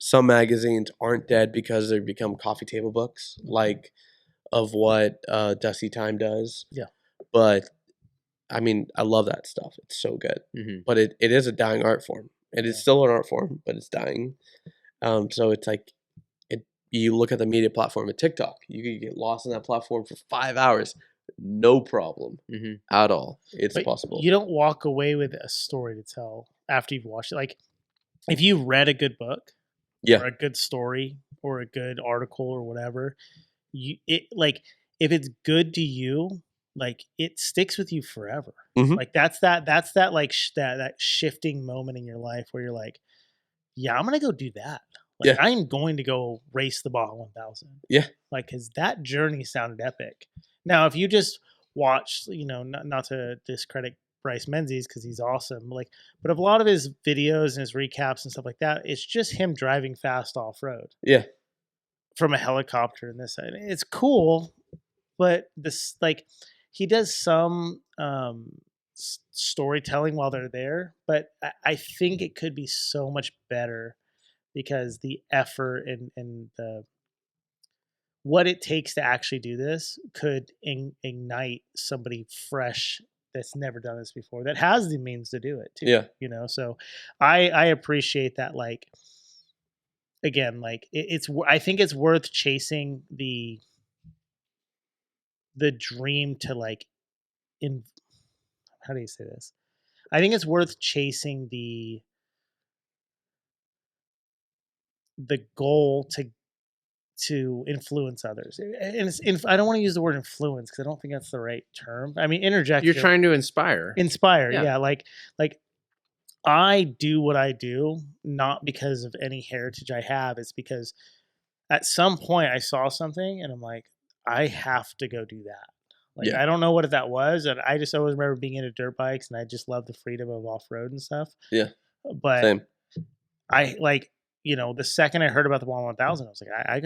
S2: Some magazines aren't dead because they become coffee table books, like of what Dusty Time does.
S3: Yeah.
S2: But I mean, I love that stuff. It's so good.
S1: Mhm.
S2: But it is a dying art form. It is still an art form, but it's dying. So it's like you look at the media platform of TikTok, you could get lost in that platform for 5 hours. No problem
S1: Mhm.
S2: at all. It's
S3: But
S2: possible.
S3: you don't walk away with a story to tell after you've watched it. Like if you read a good book,
S2: Yeah.
S3: or a good story, or a good article, or whatever, if it's good to you, like it sticks with you forever.
S2: Mhm.
S3: Like that's that like that shifting moment in your life where you're like, yeah, I'm gonna go do that. Like
S2: Yeah.
S3: I'm going to go race the Baja 1000.
S2: Yeah.
S3: Like because that journey sounded epic. Now, if you just watch, not to discredit Bryce Menzies because he's awesome, but a lot of his videos and his recaps and stuff like that, it's just him driving fast off road.
S2: Yeah.
S3: From a helicopter and this side. It's cool, but this he does some storytelling while they're there, but I think it could be so much better because the effort and the what it takes to actually do this could ignite somebody fresh that's never done this before, that has the means to do it too.
S2: Yeah.
S3: So I appreciate that. Again, I think it's worth chasing the dream to how do you say this? I think it's worth chasing the goal to influence others. And I don't want to use the word influence because I don't think that's the right term. I mean, interject.
S1: You're trying to inspire.
S3: Inspire.
S1: Yeah.
S3: Yeah. Like I do what I do, not because of any heritage I have. It's because at some point I saw something and I'm like, I have to go do that. Like,
S2: Yeah.
S3: I don't know what that was. And I just always remember being into dirt bikes and I just love the freedom of off-road and stuff.
S2: Yeah.
S3: But
S2: Same.
S3: I the second I heard about the Baja 1000, I was like, I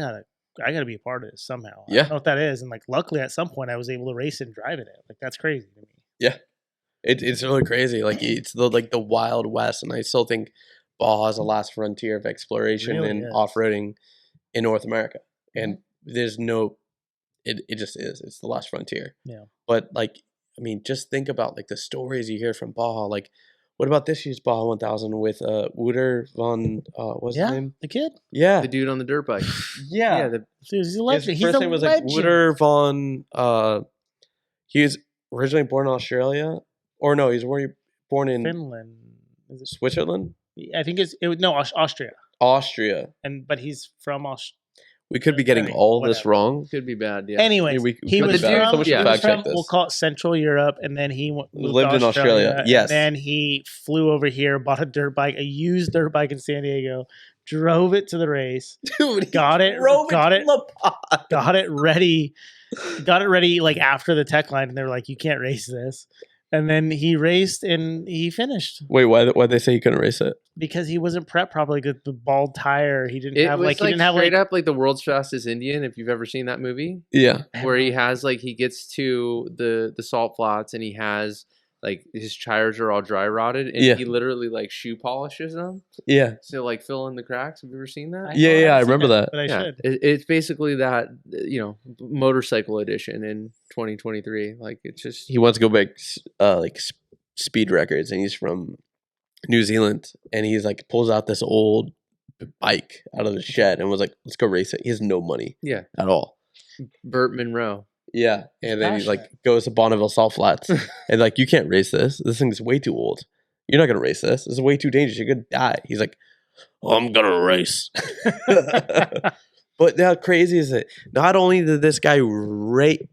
S3: gotta be a part of this somehow. I
S2: Yeah.
S3: don't know what that is. And luckily at some point I was able to race it and drive it. Like that's crazy to me.
S2: It's really crazy. Like it's the Wild West, and I still think Baja is the last frontier of exploration
S3: Really
S2: and
S3: is.
S2: off-roading in North America. And there's no, it just is. It's the last frontier.
S3: Yeah.
S2: But just think about the stories you hear from Baja. Like, what about this year's Baja 1000 with Wouter von what's his name?
S3: The kid.
S2: Yeah,
S1: The dude on the dirt bike.
S2: yeah.
S3: Dude, he's a
S2: His
S3: legend. He's
S2: first
S3: a
S2: name was
S3: legend.
S2: Wouter von. He was originally born in Australia, or no, he's born in
S3: Finland. Is it?
S2: Switzerland,
S3: I think Austria.
S2: Austria.
S3: But he's from
S2: We could be getting
S3: I mean,
S2: all this
S3: whatever.
S2: wrong.
S1: Could be bad. Yeah.
S3: Anyways,
S2: we
S3: he
S2: could
S3: was
S1: be bad.
S3: from,
S1: Someone should
S3: he was
S1: fact
S2: check
S3: from
S2: this.
S3: we'll call it Central Europe, and then he moved
S2: Lived
S3: to
S2: in Australia, yes.
S3: And then he flew over here, bought a dirt bike, a used dirt bike in San Diego, drove it to the race,
S2: Dude,
S3: got it ready like after the tech line, and they were like, you can't race this. And then he raced and he finished
S2: Wait, why'd they say you couldn't race it?
S3: because he wasn't prepped properly. With the bald tire, he didn't
S1: It
S3: have
S1: was
S3: like
S1: like
S3: he didn't have
S1: straight
S3: like
S1: up like the world's fastest Indian. If you've ever seen that movie,
S2: Yeah.
S1: where he has like he gets to the salt flats and he has like his tires are all dry rotted and
S2: Yeah.
S1: he literally like shoe polishes them
S2: Yeah.
S1: to like fill in the cracks. Have you ever seen that?
S2: Yeah,
S3: haven't
S2: I
S3: seen
S2: remember
S3: it,
S2: that.
S3: but I
S1: Yeah,
S3: should.
S1: it's basically that motorcycle edition in 2023. Like it's just
S2: He wants to go back speed records, and he's from New Zealand, and he's like pulls out this old bike out of the shed and was like, let's go race it. He has no money
S1: yeah,
S2: at all.
S1: Burt Monroe.
S2: Yeah. And then he like
S3: passionate.
S2: goes to Bonneville Salt Flats and like, you can't race this. This thing's way too old. You're not gonna race this. This is way too dangerous. You're gonna die. He's like, I'm gonna race. But how crazy is it? Not only did this guy ride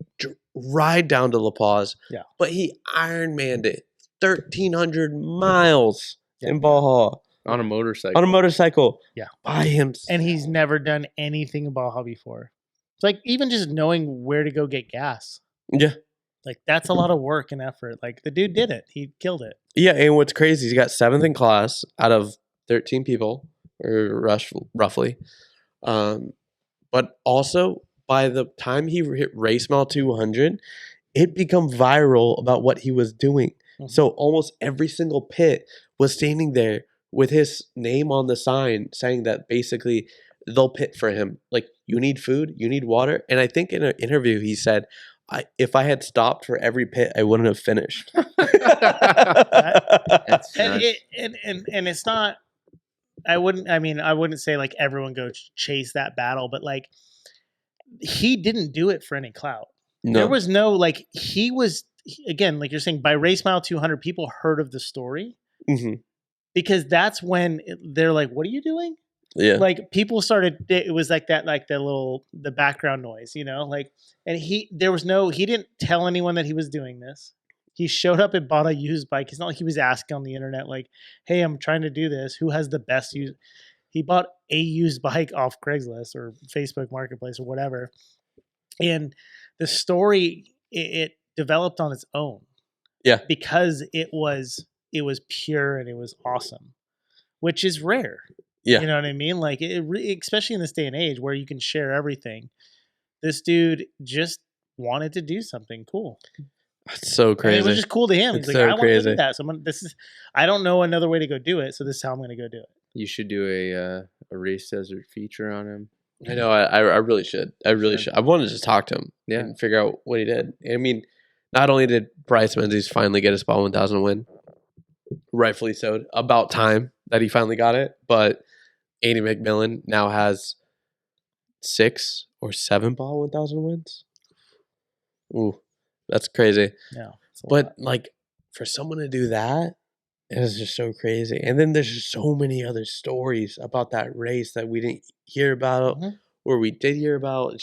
S2: down to La Paz,
S3: Yeah.
S2: but he Ironmanned it 1,300 miles
S3: Yeah.
S2: in Baja
S1: On a motorcycle.
S2: on a motorcycle.
S3: Yeah.
S2: By himself.
S3: And he's never done anything in Baja before. It's like even just knowing where to go get gas.
S2: Yeah.
S3: Like that's a lot of work and effort. Like the dude did it. He killed it.
S2: Yeah, and what's crazy is he got 7th in class out of 13 people, or roughly. But also, by the time he hit Race Mile 200, it become viral about what he was doing.
S3: Mhm.
S2: So almost every single pit was standing there with his name on the sign saying that basically they'll pit for him. Like, you need food, you need water. And I think in an interview he said, if I had stopped for every pit, I wouldn't have finished.
S1: That's
S3: And
S1: nuts.
S3: and it's not. I wouldn't say like everyone go chase that battle, but like he didn't do it for any clout.
S2: No.
S3: There was no like again, like you're saying, by Race Mile 200, people heard of the story
S2: Mhm.
S3: because that's when they're like, "What are you doing?"
S2: Yeah.
S3: Like people started. It was like that, like the background noise, like, and he didn't tell anyone that he was doing this. He showed up and bought a used bike. It's not like he was asking on the internet, like, "Hey, I'm trying to do this. Who has the best used?" He bought a used bike off Craigslist or Facebook Marketplace or whatever, and the story it developed on its own.
S2: Yeah.
S3: because it was pure and it was awesome, which is rare.
S2: Yeah.
S3: You know what I mean? Like especially in this day and age where you can share everything. This dude just wanted to do something cool.
S2: It's so
S3: And
S2: crazy.
S3: it was just cool to him.
S2: It's
S3: He's like,
S2: so
S3: I want to
S2: crazy.
S3: do that. So I don't know another way to go do it. So this is how I'm going to go do it.
S1: You should do a race desert feature on him.
S2: I know. I really should. I really should. I wanted to just talk to him.
S1: Yeah.
S2: And figure out what he did. I mean, not only did Bryce Menzies finally get his Spot 1000 win, rightfully so, about time that he finally got it, but Andy McMillan now has 6 or 7 Spot 1000 wins. Ooh, that's crazy.
S3: Yeah. it's a
S2: But
S3: lot.
S2: like, for someone to do that, it is just so crazy. And then there's just so many other stories about that race that we didn't hear about,
S3: Mhm.
S2: or we did hear about.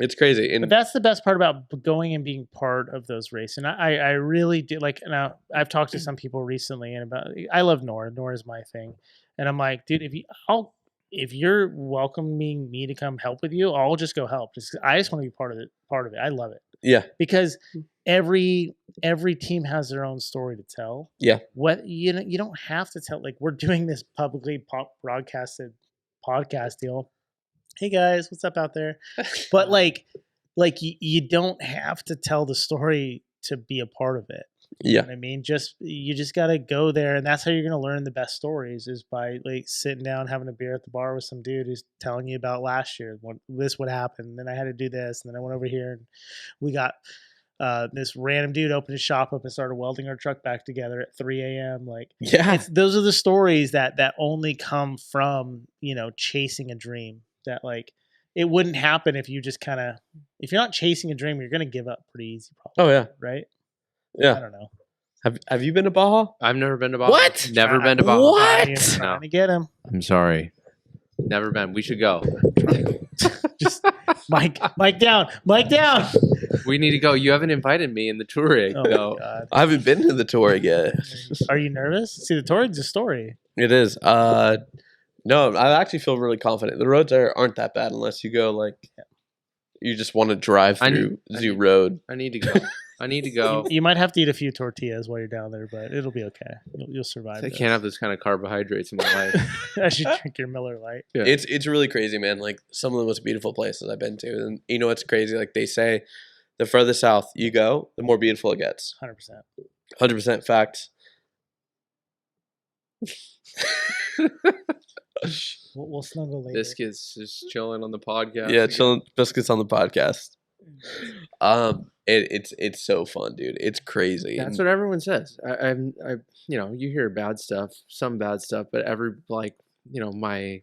S2: It's crazy. And
S3: But that's the best part about going and being part of those races. And I really do like. Now I've talked to some people recently, and I love Nora. Nora's my thing, and I'm like, dude, if you're welcoming me to come help with you, I'll just go help. I just want to be part of it. I love it
S2: yeah,
S3: because every team has their own story to tell.
S2: Yeah.
S3: What you don't have to tell. Like we're doing this publicly broadcasted podcast deal. Hey guys, what's up out there? But like you don't have to tell the story to be a part of it. You
S2: yeah,
S3: know what I mean? You just got to go there, and that's how you're going to learn the best stories is by like sitting down, having a beer at the bar with some dude who's telling you about last year. This would happen, then I had to do this, and then I went over here, and we got this random dude opened his shop up and started welding our truck back together at 3 a.m. Like
S2: yeah,
S3: those are the stories that only come from chasing a dream. That like it wouldn't happen if you just if you're not chasing a dream, you're going to give up pretty easy. Probably,
S2: oh yeah,
S3: right? I
S2: yeah.
S3: don't know.
S2: Have you been to Baja?
S1: I've never been to Baja.
S2: What?
S1: Never been to Baja.
S2: What?
S3: Trying
S1: No.
S3: to get him.
S1: I'm sorry. Never been. We should go.
S3: Just Mike down.
S1: We need to go. You haven't invited me in the touring.
S3: Oh
S1: No.
S3: my god.
S2: I haven't been to the tour yet.
S3: Are you nervous? See, the touring's a story.
S2: It is. No, I actually feel really confident. The roads aren't that bad unless you go like you just want to drive
S1: I
S2: through
S1: need-
S2: Zoo Road.
S1: I need to go. I need to go.
S3: You might have to eat a few tortillas while you're down there, but it'll be okay. You'll survive.
S1: I
S3: this.
S1: can't have this kind of carbohydrates in my life.
S3: I should drink your Miller Lite.
S1: Yeah.
S2: It's really crazy, man. Like some of the most beautiful places I've been to, and you know it's crazy. Like they say, the further south you go, the more beautiful it gets.
S3: 100%.
S2: 100% fact.
S3: We'll snuggle later.
S1: Biscuits just chilling on the podcast.
S2: Yeah, chilling biscuits on the podcast. It's so fun, dude. It's crazy.
S1: That's what everyone says. I you know, you hear bad stuff, some bad stuff, but my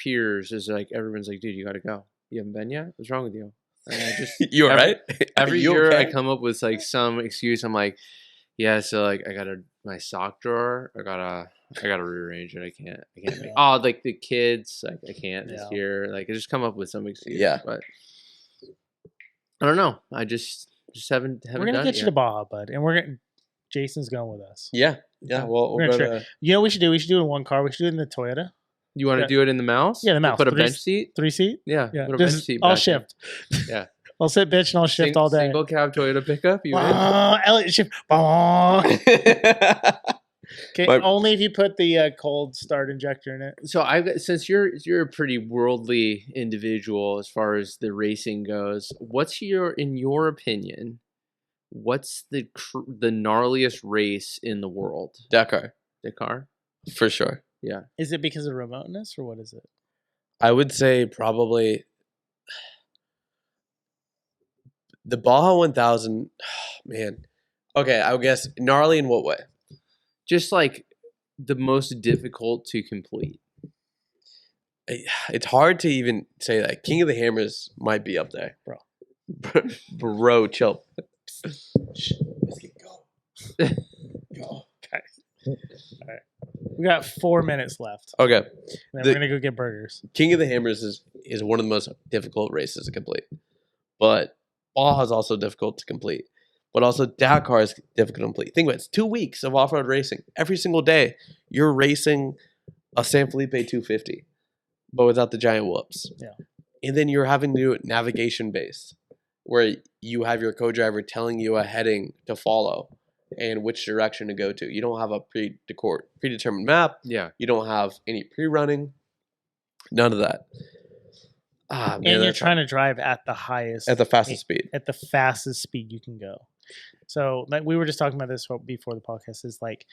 S1: peers is like, everyone's like, dude, you got to go. You haven't been yet? What's wrong with you? And I just
S2: You all right?
S1: every
S2: You
S1: year I
S2: okay?
S1: come up with like some excuse. I'm like, yeah, so like I got my sock drawer. I gotta rearrange it. I can't make, oh, like the kids, like I can't this
S3: Yeah.
S1: year. Like I just come up with some excuse.
S2: Yeah.
S1: But I don't know. I just haven't
S3: We're gonna
S1: done
S3: get
S1: it
S3: you
S1: yet.
S3: to Baja, bud, and Jason's going with us.
S2: Yeah. Yeah. Well,
S3: We're
S2: we'll
S3: gonna
S2: go to,
S3: You know what we should do? We should do it in one car. We should do it in the Toyota
S1: You want to
S3: Yeah.
S1: do it in the mouse?
S3: Yeah, the
S1: You
S3: mouse.
S1: Put a
S3: 3
S1: bench seat.
S3: 3-seat.
S1: Yeah.
S3: Yeah,
S1: Put a bench
S3: just
S1: seat.
S3: I'll
S1: back there.
S3: shift.
S1: Yeah.
S3: I'll sit bitch and I'll shift all day.
S1: Single cab Toyota pickup. You in?
S3: Elliot shift. Okay,
S2: My-
S3: only if you put the cold start injector in it.
S1: So since you're a pretty worldly individual as far as the racing goes, in your opinion, what's the gnarliest race in the world?
S2: Dakar,
S1: Dakar?
S2: for sure.
S3: Is it because of remoteness or what is it?
S2: I would say probably the Baja 1000. Man. Okay, I would guess gnarly in what way?
S1: Just like the most difficult to complete.
S2: It's hard to even say that. King of the Hammers might be up there.
S3: Bro.
S2: Bro, chill. Go.
S3: We got 4 minutes left.
S2: Okay.
S3: Then
S2: The-
S3: we're gonna go get burgers.
S2: King of the Hammers is one of the most difficult races to complete. But Baja is also difficult to complete. But also Dakar is difficult to complete. Think about it. It's 2 weeks of off-road racing. Every single day, you're racing a San Felipe 250, but without the giant whoops.
S3: Yeah.
S2: And then you're having to do it navigation-based, where you have your co-driver telling you a heading to follow and which direction to go to. You don't have a predetermined map.
S1: Yeah.
S2: You don't have any pre-running. None of that. Ah, man,
S3: And you're
S2: that's
S3: trying to drive at the highest,
S2: at the fastest speed.
S3: at the fastest speed you can go. So, like we were just talking about this before the podcast, is like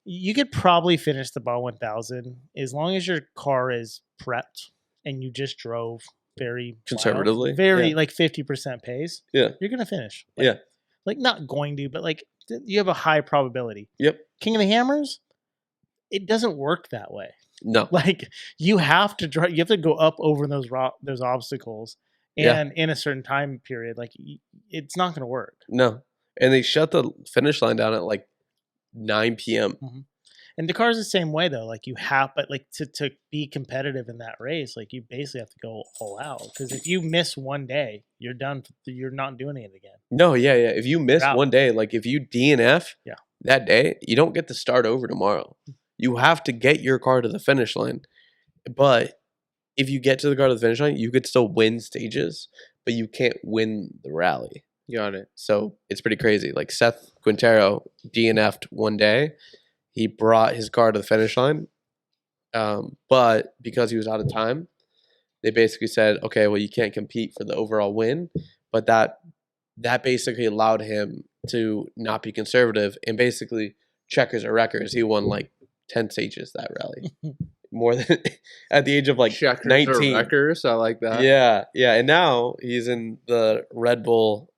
S3: you could probably finish the Baja 1000 as long as your car is prepped and you just drove very mild,
S2: Conservatively?
S3: very
S2: Yeah.
S3: like 50% pace.
S2: Yeah.
S3: You're gonna finish.
S2: Yeah.
S3: Like not going to, but like you have a high probability.
S2: Yep.
S3: King of the Hammers, it doesn't work that way.
S2: No.
S3: Like you have to drive, you have to go up over those obstacles,
S2: Yeah.
S3: and in a certain time period, like it's not going to work.
S2: No. And they shut the finish line down at like 9 p.m.
S3: And Dakar's the same way though. Like you have, but like to be competitive in that race, like you basically have to go all out. Because if you miss one day, you're done. You're not doing it again.
S2: No, yeah. If you miss
S3: You're out.
S2: one day, like if you DNF
S3: Yeah.
S2: that day, you don't get to start over tomorrow. You have to get your car to the finish line. But if you get to the car to the finish line, you could still win stages, but you can't win the rally.
S1: Got it.
S2: So it's pretty crazy. Like Seth Quintero DNF'd one day. He brought his car to the finish line. But because he was out of time, they basically said, okay, well, you can't compete for the overall win. But that basically allowed him to not be conservative and basically checkers or wreckers. He won like 10 stages that rally. More than at the age of like
S1: Checkers or
S2: 19.
S1: wreckers, I like that.
S2: Yeah, yeah. And now he's in the Red Bull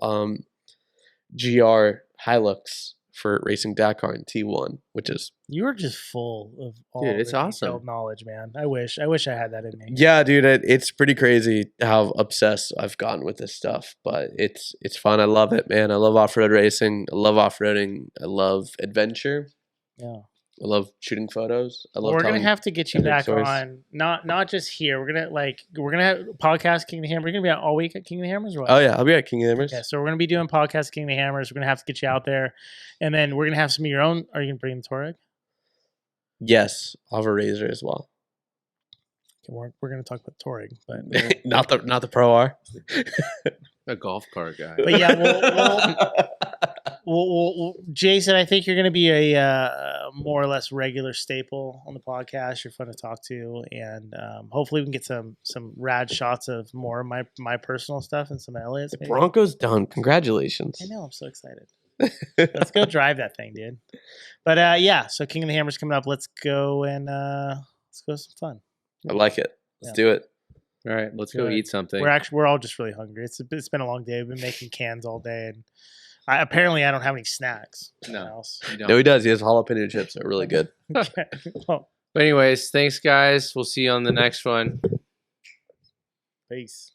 S2: GR Hilux for racing Dakar in T1, which is
S3: You are just full of all
S1: Dude, it's
S3: the
S1: awesome.
S3: detailed knowledge, man. I wish I had that in me.
S2: yeah, dude. It's pretty crazy how obsessed I've gotten with this stuff, but it's fun. I love it, man. I love off road racing. I love off roading. I love adventure.
S3: Yeah.
S2: I love shooting photos. I love
S3: We're gonna
S2: telling
S3: have to get you
S2: epic
S3: back
S2: stories.
S3: on, not just here. We're gonna have podcast King of the Hammer. You're gonna be out all week at King of the Hammers, or what?
S2: Oh yeah, I'll be at King of the Hammers.
S3: Yeah, so we're gonna be doing podcast King of the Hammers. We're gonna have to get you out there, and then we're gonna have some of your own. Are you gonna bring the Touareg?
S2: Yes, I'll have a Razor as well.
S3: Okay, we're gonna talk about Touareg, but
S2: not the Pro R.
S1: A golf cart guy.
S3: but yeah, we'll Jason, I think you're going to be a more or less regular staple on the podcast. You're fun to talk to, and hopefully we can get some rad shots of more of my personal stuff and some Elliot's.
S2: The
S3: maybe.
S2: Broncos done. Congratulations.
S3: I know, I'm so excited. Let's go drive that thing, dude. But yeah, so King of the Hammer's coming up. Let's go and let's go have some fun.
S2: I like it. Let's do it.
S1: All right, let's go eat something.
S3: We're all just really hungry. It's been a long day. We've been making cans all day, and apparently I don't have any snacks.
S1: No. You
S2: No,
S1: don't.
S2: he does. He has jalapeno chips. They're really good.
S3: Okay. Well,
S1: But anyways, thanks guys. We'll see you on the next one.
S3: peace.